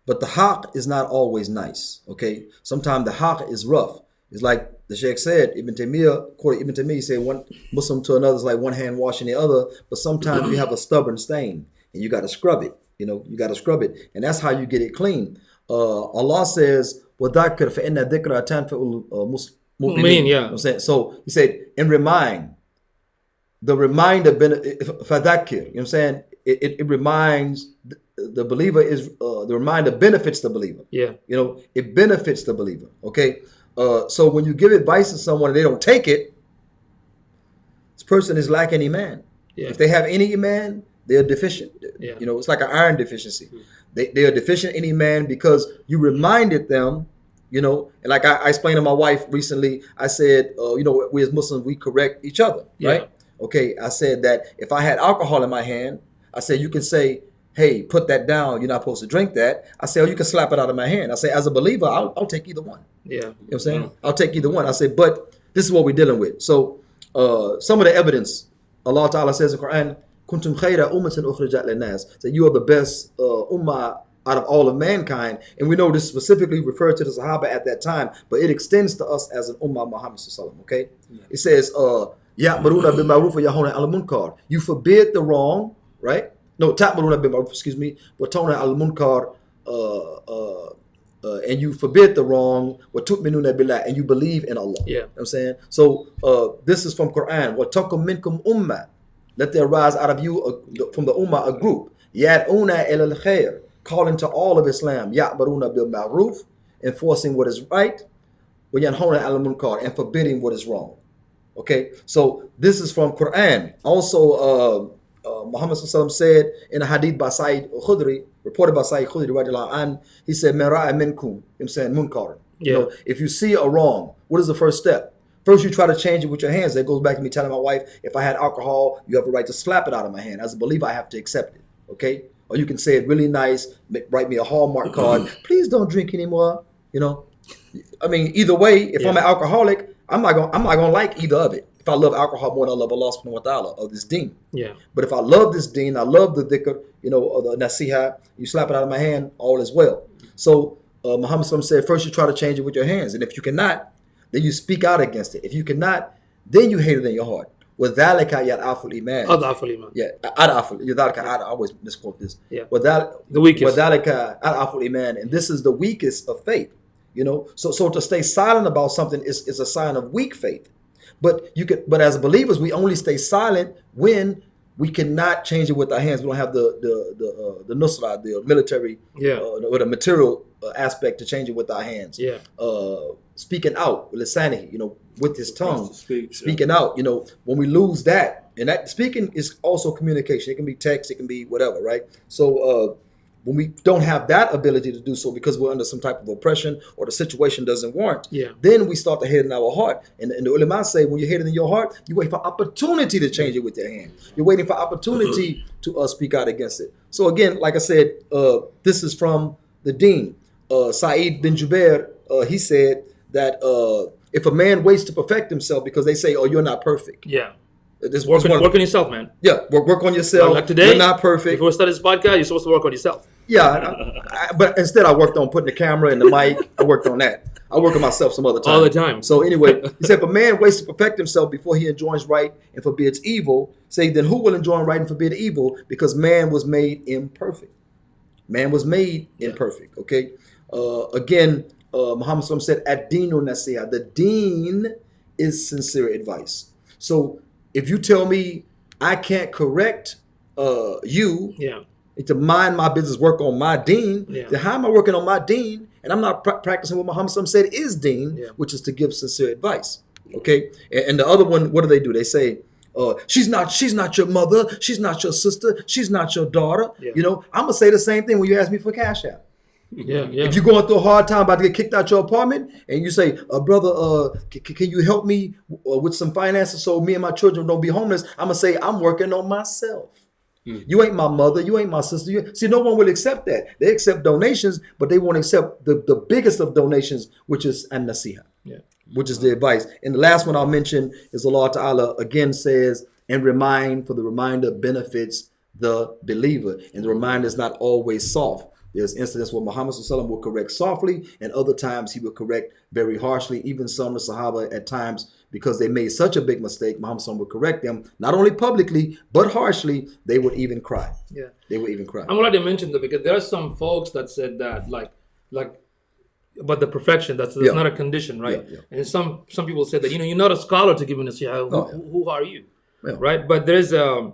But the haqq is not always nice. Okay. Sometimes the haqq is rough. It's like the Sheikh said, Ibn Taymiyyah, he said one Muslim to another is like one hand washing the other, but sometimes you have a stubborn stain and you got to scrub it. You got to scrub it. And that's how you get it clean. Allah says, وَذَكِّرْ فَإِنَّ ذِكْرَ تَنْفَعُ الْمُؤْمِنِينَ. Yeah. You know what I'm saying? So he said, and remind. The reminder, فَذَكِّرْ. You know what I'm saying? It reminds the believer is, the reminder benefits the believer. Yeah. It benefits the believer. Okay. So when you give advice to someone and they don't take it, this person is lacking iman. Yeah. If they have any iman, they're deficient. Yeah. It's like an iron deficiency. They are deficient in iman because you reminded them, and like I explained to my wife recently, I said, we as Muslims, we correct each other, right? Okay, I said that if I had alcohol in my hand, I said, you can say, hey, put that down. You're not supposed to drink that. I say, oh, you can slap it out of my hand. I say, as a believer, I'll take either one. Yeah. You know what I'm saying? I'll take either one. I say, but this is what we're dealing with. So some of the evidence, Allah Ta'ala says in the Quran, kuntum khayra ummatin ukhrijat linnas, that you are the best ummah out of all of mankind. And we know this specifically referred to the Sahaba at that time, but it extends to us as an ummah Muhammad sallallahu alaihi wasallam, okay? Yeah. It says, ya'muruna bil ma'ruf wa yahuna 'anil munkar. You forbid the wrong, right? No, ta'muruna bil ma'ruf, excuse me, wa tanhauna 'anil munkar, and you forbid the wrong, wa tu'minuna billah, and you believe in Allah. Yeah. You know what I'm saying? So this is from Quran. Wa takum minkum ummah. Let there rise out of you from the ummah a group. Yad'una ila al-khair, calling to all of Islam. Ya'muruna bil ma'ruf, enforcing what is right. Wa yanhauna 'anil munkar, and forbidding what is wrong. Okay? So this is from Quran. Also Muhammad sallallahu said in a hadith by Sa'id Khudri, reported by Sa'id Khudri radiallahu anhu, he said, "Man ra'a minkum," I'm saying munkar. Yeah. If you see a wrong, what is the first step? First, you try to change it with your hands. That goes back to me telling my wife, if I had alcohol, you have a right to slap it out of my hand. As a believer, I have to accept it. Okay? Or you can say it really nice, write me a Hallmark card. Please don't drink anymore. I mean, either way, if I'm an alcoholic, I'm not gonna like either of it. If I love alcohol more than I love Allah subhanahu wa ta'ala or this deen. Yeah. But if I love this deen, I love the dhikr, or the nasiha, you slap it out of my hand, all is well. So Muhammad SAW said, first you try to change it with your hands. And if you cannot, then you speak out against it. If you cannot, then you hate it in your heart. وَذَلِكَ يَضْعَفُ الْإِيمَانِ أضعف الإيمان. Yeah, I always misquote this. Yeah. The weakest. وَذَلِكَ أَضْعَفُ الْإِيمَانِ. And this is the weakest of faith. You know, so to stay silent about something is a sign of weak faith. But as believers, we only stay silent when we cannot change it with our hands. We don't have the nusra, the military, or the material aspect to change it with our hands. Yeah. Speaking out, lisanihi, with his tongue, speaking out. When we lose that, and that speaking is also communication. It can be text, it can be whatever, right? So when we don't have that ability to do so because we're under some type of oppression or the situation doesn't warrant, then we start to hate in our heart. And the ulama say, when you hate it in your heart, you wait for opportunity to change it with your hand. You're waiting for opportunity to speak out against it. So again, like I said, this is from the Deen. Sa'id bin Jubair, he said that if a man waits to perfect himself because they say, oh, you're not perfect. Yeah. Work on yourself, man. Yeah, work on yourself. Like today, you're not perfect. Before we start this podcast, you're supposed to work on yourself. Yeah, but instead I worked on putting the camera and the mic. I worked on that. I work on myself some other time. All the time. So anyway, he said, if a man waits to perfect himself before he enjoins right and forbids evil, say, then who will enjoin right and forbid evil? Because man was made imperfect. Man was made imperfect, okay? Again, Muhammad said, ad-deenu nasiha. The deen is sincere advice. So if you tell me I can't correct you to mind my business, work on my deen, then how am I working on my deen? And I'm not practicing what Muhammad said is deen, which is to give sincere advice. Okay? And the other one, what do? They say, she's not your mother, she's not your sister, she's not your daughter. I'm gonna say the same thing when you ask me for cash out. If you're going through a hard time about to get kicked out your apartment and you say, brother, can you help me with some finances so me and my children don't be homeless? I'm going to say, I'm working on myself. You ain't my mother. You ain't my sister. See, no one will accept that. They accept donations, but they won't accept the biggest of donations, which is an-nasiha, which is the advice. And the last one I'll mention is Allah Ta'ala again says, and remind, for the reminder benefits the believer. And the reminder is not always soft. There's incidents where Muhammad SAW will correct softly, and other times he will correct very harshly. Even some of the Sahaba at times, because they made such a big mistake, Muhammad SAW would correct them, not only publicly, but harshly. They would even cry. Yeah. They would even cry. I'm glad you mentioned that because there are some folks that said that, like about the perfection, that's not a condition, right? And some people said that, you're not a scholar to give a nasiha. Who are you? Right? But there's a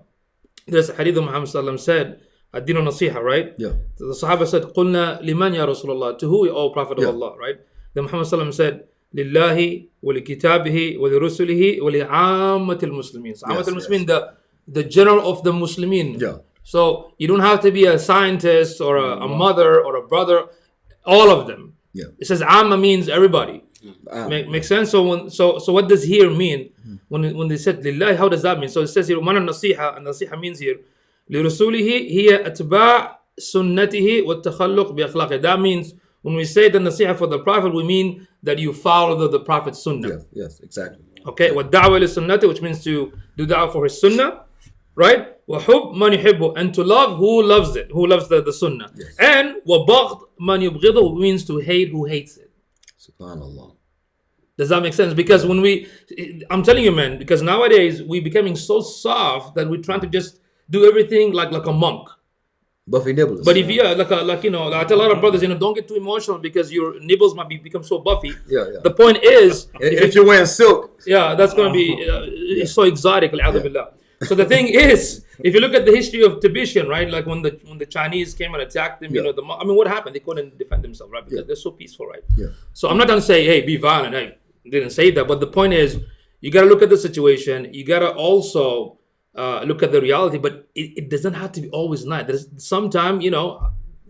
hadith of Muhammad SAW said, ad-dinu nasiha, right? The Sahaba said, قُلْنَا لِمَنْ يَا رَسُولَ اللَّهِ. To who, O Prophet of Allah, right? Then Muhammad SAW said, لِلَّهِ وَلِكِتَابِهِ وَلِرُسُلِهِ وَلِعَامَّةِ الْمُسْلِمِينَ. So Ammat al-Muslimin, the general of the Muslimin. So you don't have to be a scientist or a mother or a brother, all of them. It says Amma means everybody. Makes sense? So what does here mean? When they said Lillahi, how does that mean? So it says here, Mana nasiha, and nasiha means here, لِرُسُولِهِ هِيَ أَتْبَاعُ سُنَّتِهِ وَالتَّخَلُّقِ بِأَخْلَاقِهِ. That means when we say the nasiha for the Prophet, we mean that you follow the Prophet's sunnah. Yes, exactly. Okay, وَالدَّعْوَةِ لِسُنَّتِهِ, which means to do da'wah for his sunnah, right? وَحُبْ مَنْ يُحِبُّ, and to love who loves it, who loves the sunnah. And وَبَغْضْ مَنْ يُبْغِضُهُ means to hate who hates it. SubhanAllah. Does that make sense? Because I'm telling you, man, because nowadays we're becoming so soft that we're trying to just do everything like a monk. Buffy nibbles. But if I tell a lot of brothers, don't get too emotional because your nibbles might become so buffy. The point is, if you're wearing silk, that's going to be it's so exotic. So the thing is, if you look at the history of Tibetan, right, like when the Chinese came and attacked them, what happened? They couldn't defend themselves, right? Because they're so peaceful, right? So I'm not going to say, hey, be violent. I didn't say that, but the point is, you got to look at the situation. You got to also look at the reality, but it doesn't have to be always nice. There's sometime, you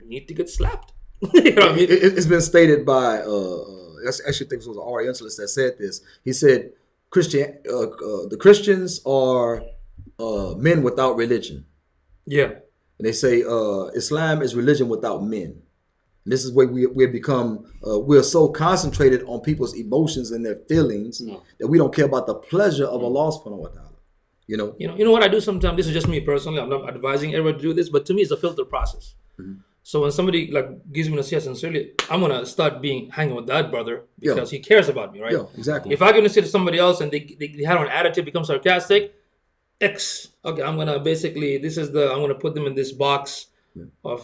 need to get slapped. You know what I mean? It's been stated by, I actually think it was an Orientalist that said this. He said, the Christians are men without religion. And they say Islam is religion without men. And this is where we've become, we're so concentrated on people's emotions and their feelings that we don't care about the pleasure of Allah subhanahu wa ta'ala. You know what I do sometimes? This is just me personally. I'm not advising everyone to do this, but to me, it's a filter process. So when somebody like gives me nasiha sincerely, I'm gonna start hanging with that brother because he cares about me, right? Yeah, exactly. If I give nasiha to somebody else and they have an attitude, become sarcastic, okay, I'm gonna basically I'm gonna put them in this box of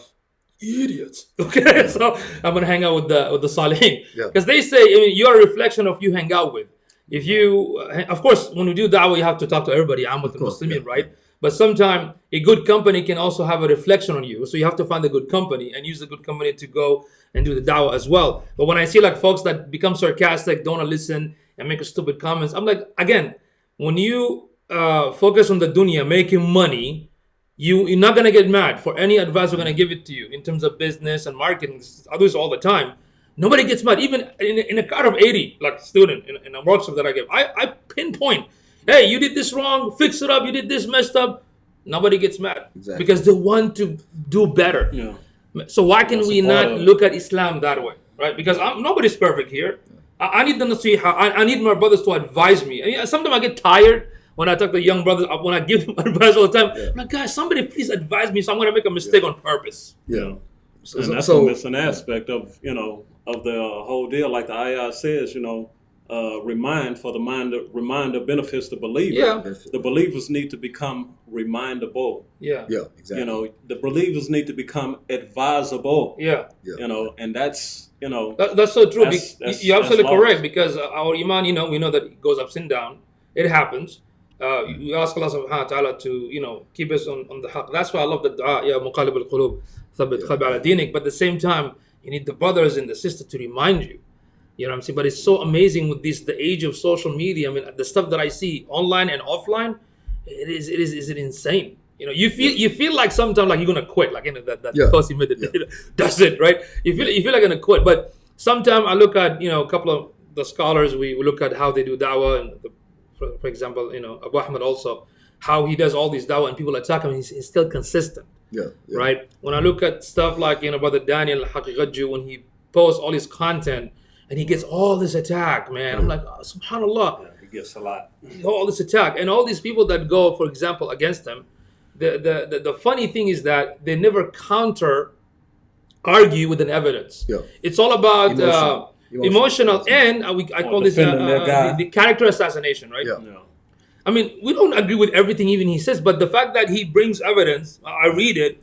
idiots. Okay, so I'm gonna hang out with the salihin because they say, I mean, you're a reflection of you hang out with. If you, of course, when we do da'wah, you have to talk to everybody. I'm with the Muslimin, right? But sometimes a good company can also have a reflection on you. So you have to find a good company and use the good company to go and do the da'wah as well. But when I see like folks that become sarcastic, don't want to listen and make stupid comments, I'm like, again, when you focus on the dunya, making money, you're not going to get mad for any advice we're going to give it to you in terms of business and marketing. I do this all the time. Nobody gets mad. Even in a crowd of 80, like student, in a workshop that I give, I pinpoint, hey, you did this wrong, fix it up, you did this messed up. Nobody gets mad because they want to do better. Yeah. So why can we not look at Islam that way, right? Because nobody's perfect here. I need them to see how, I need my brothers to advise me. And sometimes I get tired when I talk to young brothers, when I give them advice all the time. I'm like, guys, somebody please advise me, so I'm going to make a mistake on purpose. Yeah. And that's a missing aspect of, of the whole deal. Like the ayah says, remind the benefits the believer. Yeah. The believers need to become remindable. Yeah. Yeah, exactly. The believers need to become advisable. Yeah. And that's, that's so true. You're absolutely correct, because our iman, we know that it goes ups and down. It happens. We ask Allah subhanahu wa ta'ala to, keep us on the haqq. That's why I love the dua, ya muqallib al-qulub, thabbit qalbi ala dinik. But at the same time, you need the brothers and the sisters to remind you. You know what I'm saying? But it's so amazing with the age of social media. I mean, the stuff that I see online and offline, it is insane. You feel like sometimes like you're gonna quit, like that pussy method. That's it, right? You feel like you're gonna quit. But sometimes I look at a couple of the scholars. We look at how they do da'wah, and for example, Abu Ahmed also, how he does all these da'wah and people attack him. He's still consistent. Yeah. Right. When I look at stuff like Brother Daniel Haqiqatju, when he posts all his content and he gets all this attack, man, I'm like, subhanallah. Yeah, he gets a lot. All this attack and all these people that go, for example, against him. The funny thing is that they never argue with an evidence. Yeah. It's all about emotional and I call this the character assassination, right? Yeah. I mean, we don't agree with everything even he says, but the fact that he brings evidence, I read it,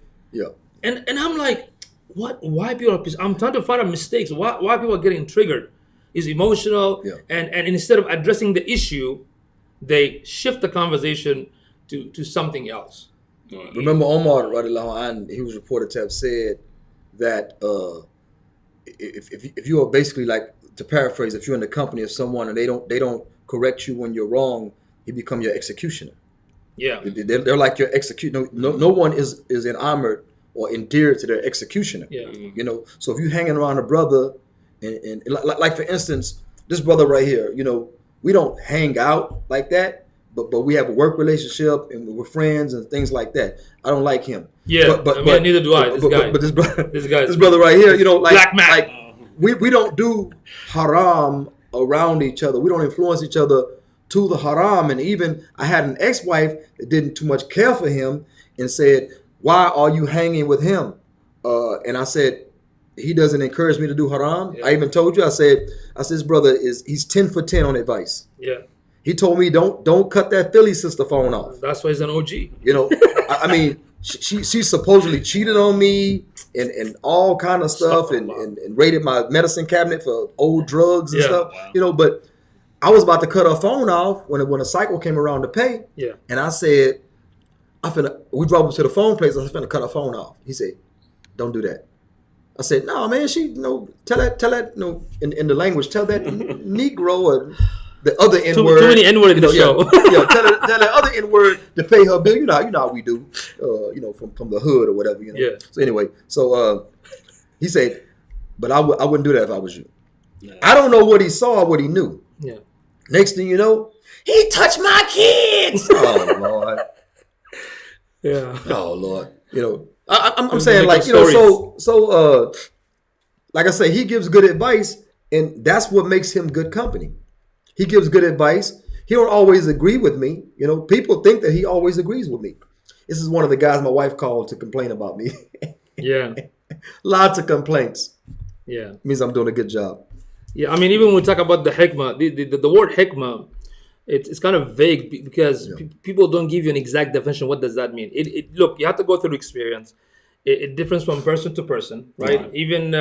and I'm like, what? Why people? I'm trying to find out mistakes. Why people are getting triggered? Is emotional, and instead of addressing the issue, they shift the conversation to something else. Remember Omar, radiallahu, he was reported to have said that if you are basically, like, to paraphrase, if you're in the company of someone and they don't correct you when you're wrong, he become your executioner. Yeah, they're like your executioner. No one is enamored or endeared to their executioner. Yeah, So if you hanging around a brother, and like for instance, this brother right here, we don't hang out like that, but we have a work relationship and we're friends and things like that. I don't like him. Yeah, but neither do I. But this brother right here, like we don't do haram around each other. We don't influence each other to the haram. And even I had an ex-wife that didn't too much care for him and said, why are you hanging with him? And I said, he doesn't encourage me to do haram. I even told you, I said his brother he's 10 for 10 on advice. Yeah. He told me don't cut that Philly sister phone off. That's why he's an OG. I mean, she supposedly cheated on me and all kind of stuff and raided my medicine cabinet for old drugs and stuff. Wow. But I was about to cut her phone off when a cycle came around to pay. Yeah. And I said, we drove up to the phone place. I was finna cut her phone off. He said, don't do that. I said, no, man, tell that, in the language, tell that Negro or the other N-word. Too many N-word in the show. Tell that other N-word to pay her bill. You know how we do, from the hood or whatever, Yeah. So anyway, he said, but I wouldn't do that if I was you. Yeah. I don't know what he saw or what he knew. Yeah. Next thing you know, he touched my kids. Oh, Lord. Yeah. Oh, Lord. I'm saying, like, so like I say, he gives good advice, and that's what makes him good company. He gives good advice. He don't always agree with me. People think that he always agrees with me. This is one of the guys my wife called to complain about me. Yeah. Lots of complaints. Yeah. Means I'm doing a good job. Yeah, I mean, even when we talk about the hikmah, the word hikmah, it's kind of vague because people don't give you an exact definition. What does that mean? Look, you have to go through experience. It differs from person to person, right? Even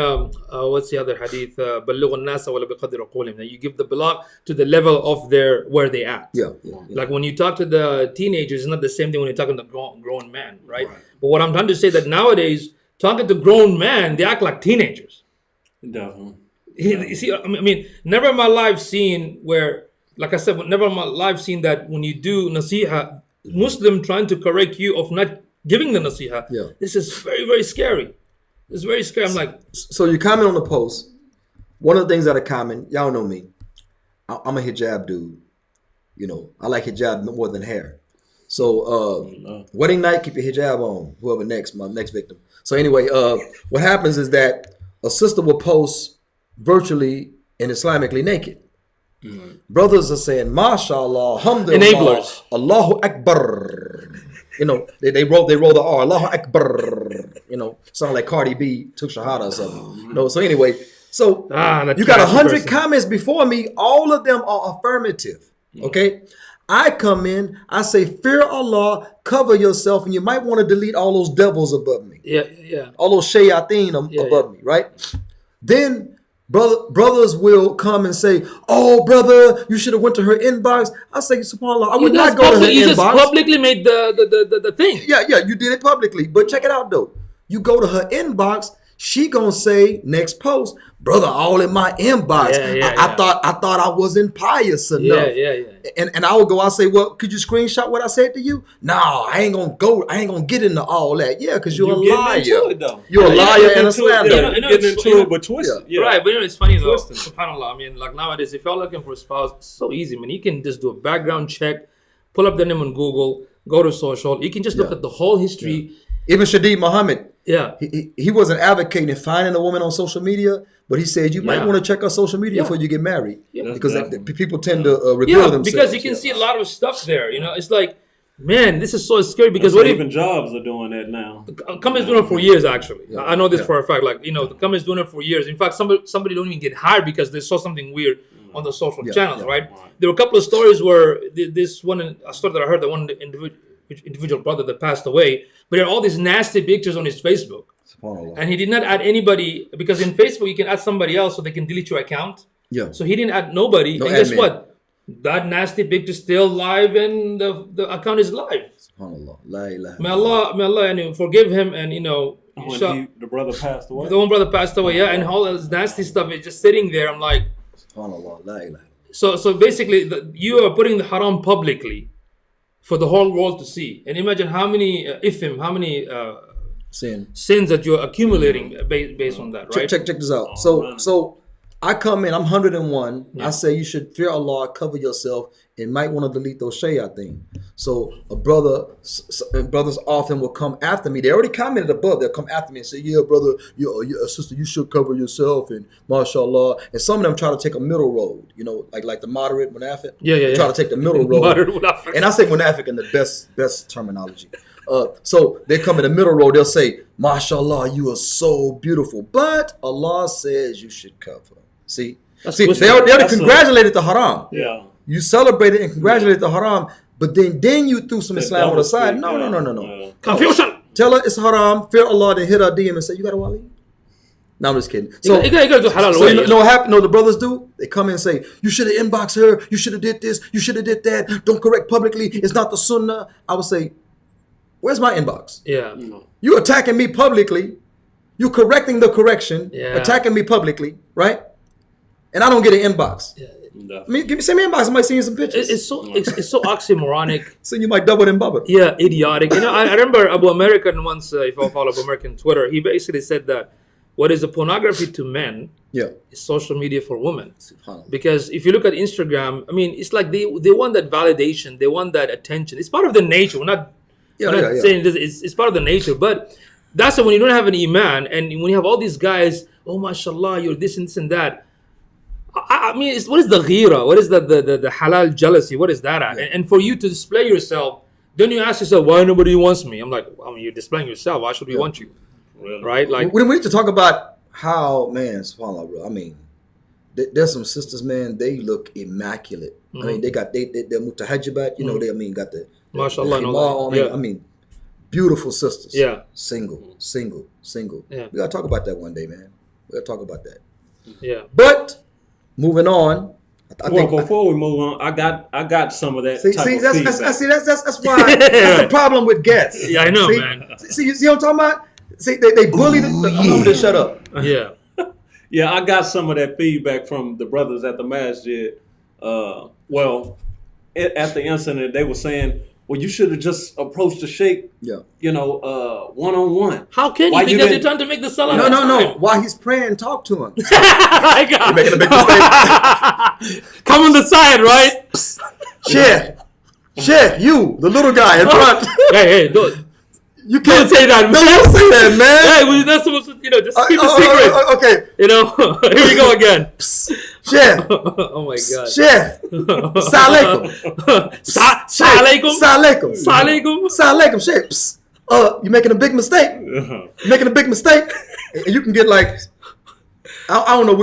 what's the other hadith? بَلِّغُ النَّاسَ وَلَا بِقَدْرِ عُقُولِهِم. That you give the balagh to the level of where they at. Yeah. Like when you talk to the teenagers, it's not the same thing when you're talking to grown man, right? But what I'm trying to say that nowadays, talking to grown men, they act like teenagers. Definitely. You see, I mean, never in my life seen where, like I said, never in my life seen that when you do nasiha, Muslim trying to correct you of not giving the nasiha. Yeah. This is very, very scary. It's very scary. I'm like, so you comment on the post. One of the things that are common, y'all know me. I'm a hijab dude. You know, I like hijab more than hair. So wedding night, keep your hijab on. Whoever next, my next victim. So anyway, what happens is that a sister will post virtually and Islamically naked. Brothers are saying, MashaAllah, alhamdulillah, enablers. Allahu Akbar. You know, they roll the R, Allahu Akbar. You know, sound like Cardi B took Shahada or something. You know, so anyway, so you got 100 comments before me. All of them are affirmative. Okay. I come in, I say, fear Allah, cover yourself, and you might want to delete all those devils above me. Yeah. All those shayateen above me, right? Then brothers will come and say, oh, brother, you should have went to her inbox. I say, subhanAllah, I would not go to her inbox. You just publicly made the thing. Yeah, you did it publicly. But check it out, though. You go to her inbox, she gonna say next post, brother, all in my inbox. I thought I wasn't pious enough. Yeah. And I would go, I say, well, could you screenshot what I said to you? No, I ain't gonna get into all that. Yeah, because you're a liar. You're a liar and a slanderer. Getting into it, but twisted. Yeah. Right, but it's funny though. SubhanAllah. I mean, like nowadays, if you're looking for a spouse, it's so easy, man. You can just do a background check, pull up the name on Google, go to social. You can just look at the whole history. Even Shadid Muhammad. Yeah. He wasn't advocating finding a woman on social media, but he said you might want to check out social media before you get married. Yeah. Because people tend to reveal themselves. Because you can see a lot of stuff there. You know, it's like, man, this is so scary because even jobs are doing that now. Companies doing it for years, actually. Yeah. I know this for a fact. Like, you know, the company's doing it for years. In fact, somebody don't even get hired because they saw something weird on the social channels, right? There were a couple of stories where this one, a story that I heard, that one individual brother that passed away, but there are all these nasty pictures on his Facebook. And he did not add anybody, because in Facebook you can add somebody else so they can delete your account. Yeah. So he didn't add nobody. And guess what? That nasty picture is still live and the account is live. SubhanAllah. May Allah forgive him, and you know, the brother passed away. The one brother passed away, yeah, and all this nasty stuff is just sitting there. I'm like, SubhanAllah. So basically you are putting the haram publicly for the whole world to see. And imagine how many sins that you're accumulating based on that, right? Check this out. So I come in, I'm 101. Yeah. I say you should fear Allah, cover yourself, and might want to delete those shayateen. So brothers often will come after me. They already commented above. They'll come after me and say, yeah, brother, sister, you should cover yourself, and mashallah. And some of them try to take a middle road, you know, like the moderate munafik. Yeah. Try to take the middle road. And I say munafik in the best terminology. So they come in the middle road. They'll say, mashallah, you are so beautiful, but Allah says you should cover. See, they already congratulated the haram. Yeah. You celebrated and congratulated the haram, but then you threw some Islam on the side. No. Confusion. Tell her it's haram, fear Allah, then hit her DM and say, you got a wali? No, I'm just kidding. So you gotta do halal. So you know what happened? No, the brothers do? They come in and say, you should have inboxed her, you should have did this, you should have did that, don't correct publicly, it's not the sunnah. I would say, where's my inbox? Yeah. You attacking me publicly, you correcting the correction, attacking me publicly, right? And I don't get an inbox. Yeah. I mean, send me an inbox. I might send you some pictures. It's so oxymoronic. So you might double and bubble. Yeah, idiotic. You know, I remember Abu American once. If I follow Abu American Twitter, he basically said that what is a pornography to men is social media for women. Because if you look at Instagram, I mean, it's like they want that validation, they want that attention. It's part of the nature. We're not saying this. It's part of the nature, but that's when you don't have an iman, and when you have all these guys, oh mashallah, you're this and this and that. I mean, what is the ghira? What is the halal jealousy? What is that at? Yeah. And for you to display yourself, then you ask yourself, why nobody wants me? I'm like, I mean, you're displaying yourself. Why should we want you? Really? right? Like, we need to talk about how, man, subhanAllah, bro. I mean, there's some sisters, man. They look immaculate. I mean, they're mutahajibat. You know, they got the mashallah, and khimar all on. that. Yeah. I mean, beautiful sisters. Yeah. Single. Yeah. We gotta talk about that one day, man. We gotta talk about that. Yeah. But moving on, I think before we move on, I got some of that. See, type of that's feedback. that's why that's the problem with guests. Yeah, I know, see, man. See, you see what I'm talking about? See, they bully I'm gonna just shut up. Yeah. Yeah, I got some of that feedback from the brothers at the masjid. Well, at the incident, they were saying, "Well, you should have just approached the sheikh, one-on-one." How can Why you? you Because didn't- you're trying to make the salah. No. While he's praying, talk to him. My God. Making a big mistake. Come on the side, right? Sheikh, you, the little guy in front. Hey, don't You can't say that. No, don't say that, man. Hey, we're not supposed to, just keep it secret. Okay. Here we go again. Sheikh. Oh my God. Sheikh. Salaikum. Salaikum. Salaikum. Salaikum. Salaikum. Sheikh. You're making a big mistake. You're making a big mistake. And you can get like, I don't know,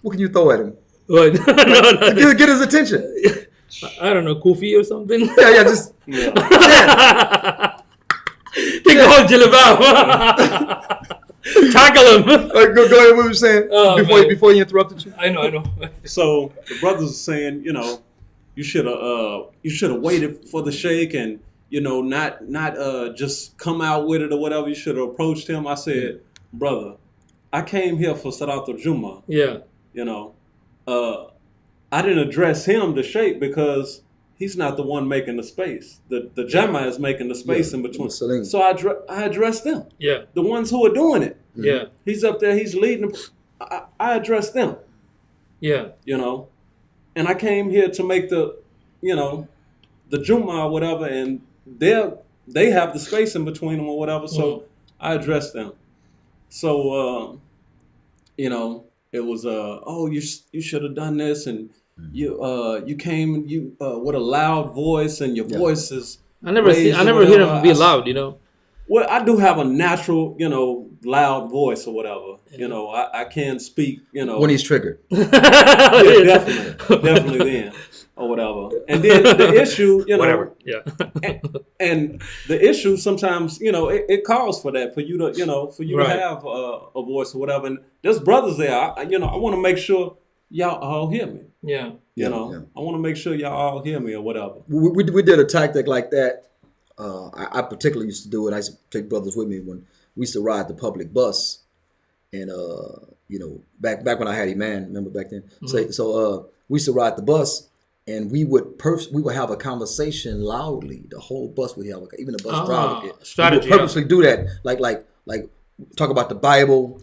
what can you throw at him? What? No. Get his attention. I don't know, Kufi or something. Yeah, just. Yeah. Take the whole jilbab. Tackle him. Go ahead. What were you saying before he interrupted you? I know. So the brothers are saying, you should have waited for the sheikh and not just come out with it or whatever. You should have approached him. I said, brother, I came here for Salat al-Jum'ah. Yeah. I didn't address him, the sheikh, because he's not the one making the space. The Jama is making the space in between. So I addressed them. Yeah. The ones who are doing it. Yeah. He's up there. He's leading. I addressed them. Yeah. And I came here to make the Jumu'ah or whatever, and they have the space in between them or whatever. So I addressed them. So it was you should have done this, and you came with a loud voice, and your voice is. I never hear him be loud. Well, I do have a natural, loud voice or whatever. I can speak, When he's triggered. Yeah, definitely then or whatever. And then the issue, whatever. Yeah. and the issue sometimes, it calls for that, for you to, to have a voice or whatever. And there's brothers there. I want to make sure y'all all hear me. Yeah. I want to make sure y'all all hear me or whatever. We did a tactic like that. I particularly used to do it. I used to take brothers with me when we used to ride the public bus, and back when I had Iman, remember back then. So we used to ride the bus, and we would have a conversation loudly. The whole bus would have, even the bus driver. Strategy. We would purposely do that, like talk about the Bible,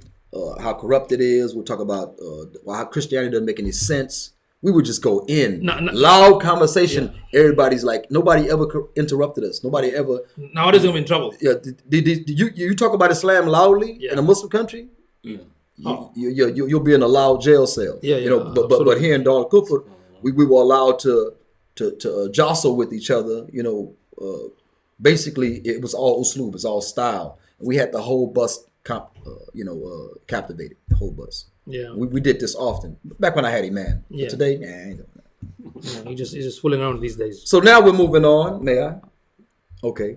how corrupt it is. We'll talk about how Christianity doesn't make any sense. We would just go in loud conversation. Yeah. Everybody's like, nobody ever interrupted us. Nobody ever. Nowadays we're in trouble. Yeah. Did you talk about Islam loudly in a Muslim country? Yeah. You'll be in a loud jail cell. Yeah. But here in Dar Kufr, we were allowed to jostle with each other. Basically it was all usloob, it's all style. We had the whole bus captivated, the whole bus. Yeah, we did this often back when I had Iman. Yeah. Today, I ain't doing that. He's just fooling around these days. So now we're moving on. May I? Okay.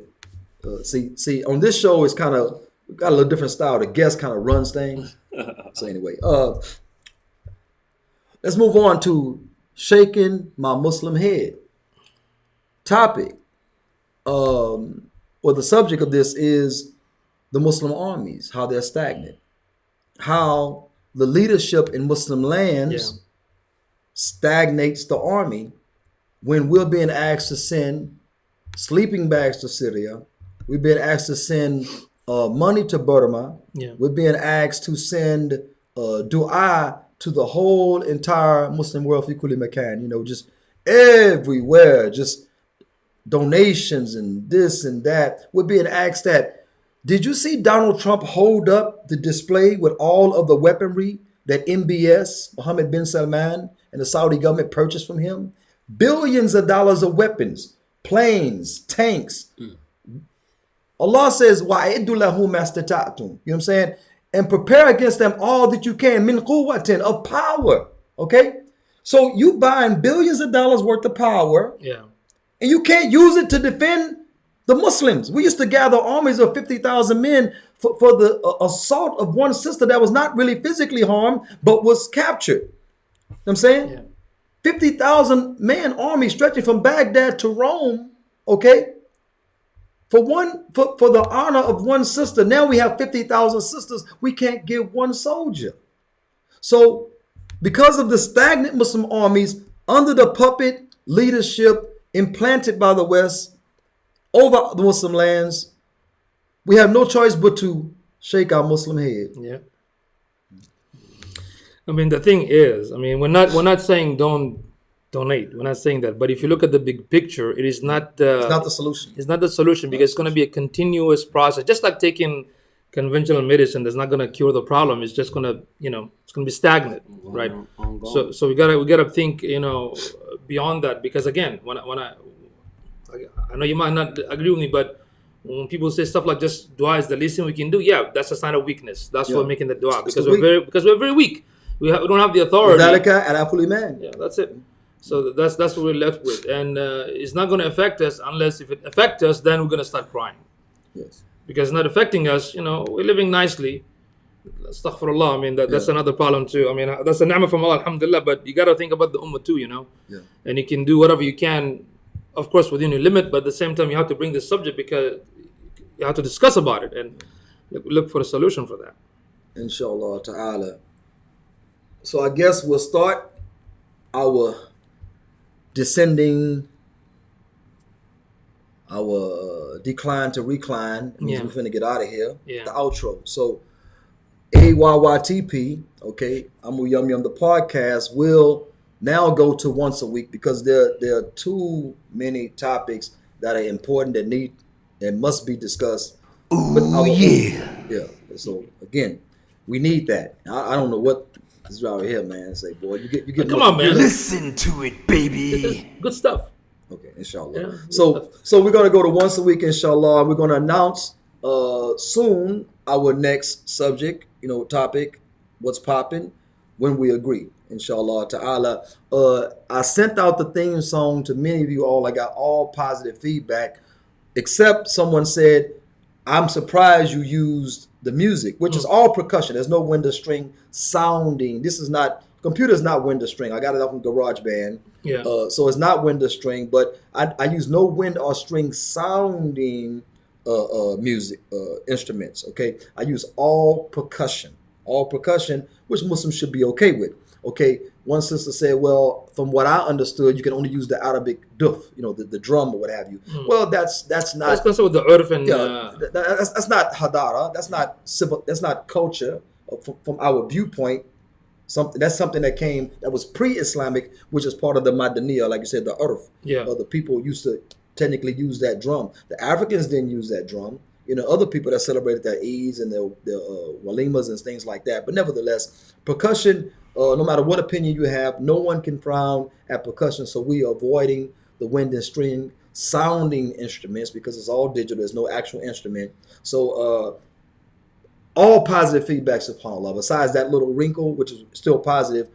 See, on this show it's kind of got a little different style. The guest kind of runs things. So anyway, let's move on to shaking my Muslim head. Topic. The subject of this is the Muslim armies, how they're stagnant, how the leadership in Muslim lands stagnates the army when we're being asked to send sleeping bags to Syria. We're being asked to send money to Burma. Yeah. We're being asked to send dua to the whole entire Muslim world, fi kulli makan, just everywhere, just donations and this and that. We're being asked that. Did you see Donald Trump hold up the display with all of the weaponry that MBS, Mohammed bin Salman, and the Saudi government purchased from him? Billions of dollars of weapons, planes, tanks, Allah says, وَأَعِدُّ لَهُم مَا اسْتَطَعْتُمْ. You know what I'm saying? And prepare against them all that you can, min quwwatin, of power. Okay? So you buying billions of dollars worth of power, and you can't use it to defend the Muslims. We used to gather armies of 50,000 men for the assault of one sister that was not really physically harmed, but was captured. You know what I'm saying? Yeah. 50,000 man army stretching from Baghdad to Rome, okay? For the honor of one sister. Now we have 50,000 sisters. We can't give one soldier. So because of the stagnant Muslim armies under the puppet leadership implanted by the West over the Muslim lands, we have no choice but to shake our Muslim head. Yeah. I mean, the thing is, I mean, we're not saying don't donate. We're not saying that. But if you look at the big picture, it is not. It's not the solution. It's not the solution because it's going to be a continuous process. Just like taking conventional medicine, that's not going to cure the problem. It's just going to, it's going to be stagnant, right? So we gotta think, beyond that, because again, when I know you might not agree with me, but when people say stuff like just dua is the least thing we can do, that's a sign of weakness. That's why we're making the dua because we're very weak. We don't have the authority. Yeah, that's it. So that's what we're left with, and it's not going to affect us unless if it affects us, then we're going to start crying. Yes. Because it's not affecting us. We're living nicely. Astaghfirullah. I mean that's another problem too. I mean that's a ni'mah from Allah, alhamdulillah. But you got to think about the ummah too. Yeah. And you can do whatever you can, of course, within your limit. But at the same time, you have to bring this subject because you have to discuss about it and look for a solution for that. Inshallah ta'ala. So I guess we'll start our descending, our decline to recline. It means we're finna get out of here. Yeah. The outro. So AYYTP, okay, Amoo Yum Yum, the podcast will now go to once a week because there are too many topics that are important that need and must be discussed. Ooh, yeah. Yeah. So again, we need that. I don't know what this right here, man. Say, boy, you get. Come on, man. Listen to it, baby. Good stuff. Okay, inshallah. Yeah, so we're gonna go to once a week, inshallah. We're gonna announce soon our next subject, topic, what's popping, when we agree, inshallah ta'ala. I sent out the theme song to many of you all. I got all positive feedback, except someone said, I'm surprised you used the music, which is all percussion. There's no window string sounding. Computer's not window string. I got it off from GarageBand. Yeah. So it's not window string, but I use no wind or string sounding music instruments. Okay. I use all percussion, which Muslims should be okay with. Okay. One sister said, well, from what I understood, you can only use the Arabic duf, the drum or what have you. Well, that's not. That's concerned with the urf and. That's not hadara. That's not civil. That's not culture from our viewpoint. That's something that was pre-Islamic, which is part of the Madaniya, like you said, the urf. Yeah. The people used to technically use that drum. The Africans didn't use that drum. Other people that celebrated their Eids and their walimas and things like that. But nevertheless, percussion. No matter what opinion you have, no one can frown at percussion. So we are avoiding the wind and string sounding instruments because it's all digital. There's no actual instrument. So all positive feedback, subhanAllah. Besides that little wrinkle, which is still positive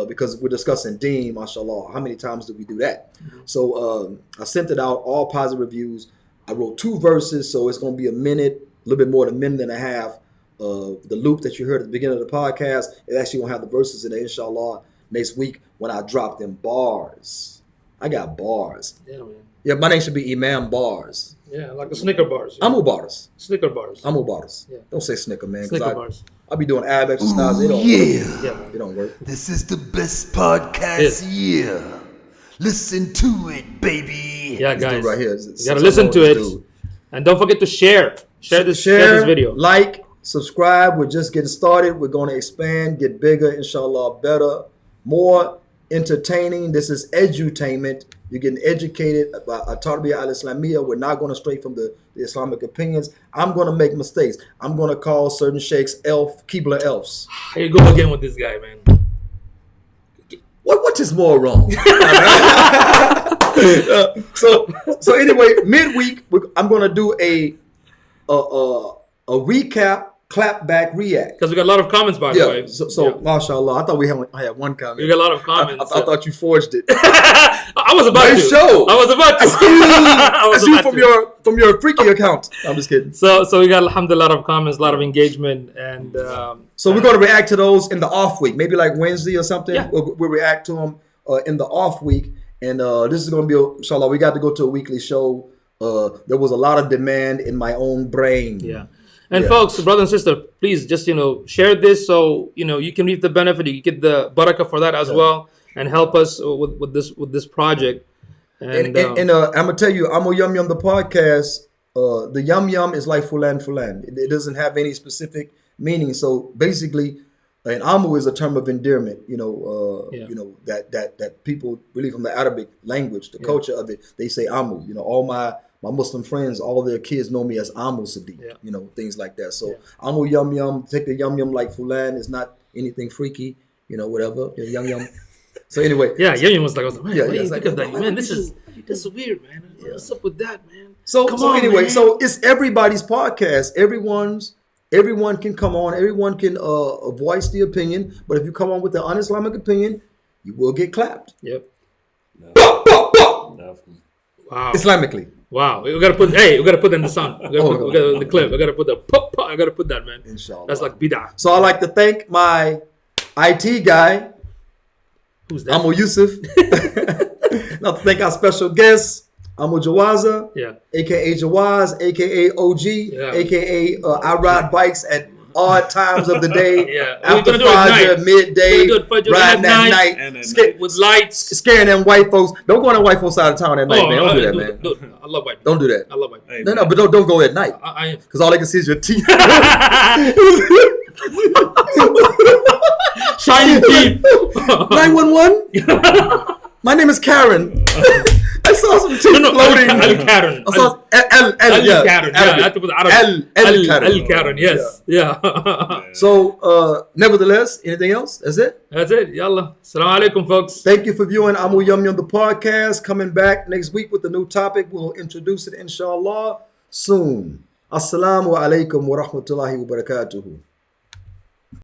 because we're discussing Deen, mashallah. How many times did we do that? So I sent it out, all positive reviews. I wrote 2 verses, so it's going to be a minute, a little bit more than a minute and a half. The loop that you heard at the beginning of the podcast, it actually won't have the verses in it, inshallah, next week when I drop them bars. I got bars. Yeah, man. Yeah, my name should be Imam Bars. Yeah, like the Snicker bars. Amoo Bars. Snicker bars. Amoo Bars. Yeah. Don't say Snicker, man. Snicker bars. I'll be doing ab exercises. It don't work. Yeah, man. It don't work. This is the best podcast year. Listen to it, baby. Yeah, This guys. dude right here. You gotta listen to it. And don't forget to share. Share this video. Like, subscribe. We're just getting started. We're going to expand, get bigger, inshallah, better, more entertaining. This is edutainment. You're getting educated about Tarbiyah al-Islamiyah. We're not going to stray from the Islamic opinions. I'm going to make mistakes. I'm going to call certain sheikhs Qibla elves. Here you go again with this guy, man. What is more wrong? So anyway, midweek, I'm going to do a a recap, clap back, react. Because we got a lot of comments, by the way. So mashallah, I thought we had one comment. We got a lot of comments. I thought you forged it. I was about Nice to. show. I was about to. That's you from your freaky account. I'm just kidding. So we got alhamdulillah a lot of comments, a lot of engagement, and so we're going to react to those in the off week, maybe like Wednesday or something. Yeah. We'll react to them in the off week, and this is going to be inshallah. We got to go to a weekly show. There was a lot of demand in my own brain. Yeah. And folks, brother and sister, please just share this so you can reap the benefit. You get the barakah for that as well, and help us with this project. And I'm gonna tell you, Amoo Yum Yum the podcast. The yum yum is like fulan fulan. It doesn't have any specific meaning. So basically, and Amoo is a term of endearment. That people really from the Arabic language, the culture of it, they say Amoo. All my Muslim friends, all their kids know me as Amoo Sadiq. Things like that. So Amoo Yum Yum, take the yum yum like fulan. It's not anything freaky. Whatever. Yum yum. So anyway, Yum Yum was like, man, like, man, this is weird, man. What's up with that, man? So anyway, man. so it's everybody's podcast. Everyone can come on. Everyone can voice the opinion. But if you come on with the un-Islamic opinion, you will get clapped. Yep. Wow. Islamically. Wow. We gotta put that in the sound. We gotta put in the clip. I gotta put the pop. I gotta put that, man. Inshallah. That's like bid'ah. So I'd like to thank my IT guy, Who's that? Amoo Yusuf. Not to thank our special guest, Amoo Jawaza, aka Jawaz, aka OG, aka I ride bikes at odd times of the day. After Fajr, midday, riding at night, with lights, scaring them white folks. Don't go on the white folks side of town at night, man. Don't do that, man. I love white people. Don't do that. I love white people. Hey, No, but don't go at night. Because all they can see is your teeth. Shining teeth. 911? My name is Karen. I saw some teeth floating. Karen. I saw Karen. Karen. I have to put the Arabic. Karen. Yes. Yeah. So, nevertheless, anything else? That's it? That's it. Yallah. Assalamu alaikum, folks. Thank you for viewing Amoo Yum Yum the podcast. Coming back next week with a new topic. We'll introduce it, inshallah, soon. Assalamu alaikum wa rahmatullahi wa barakatuhu.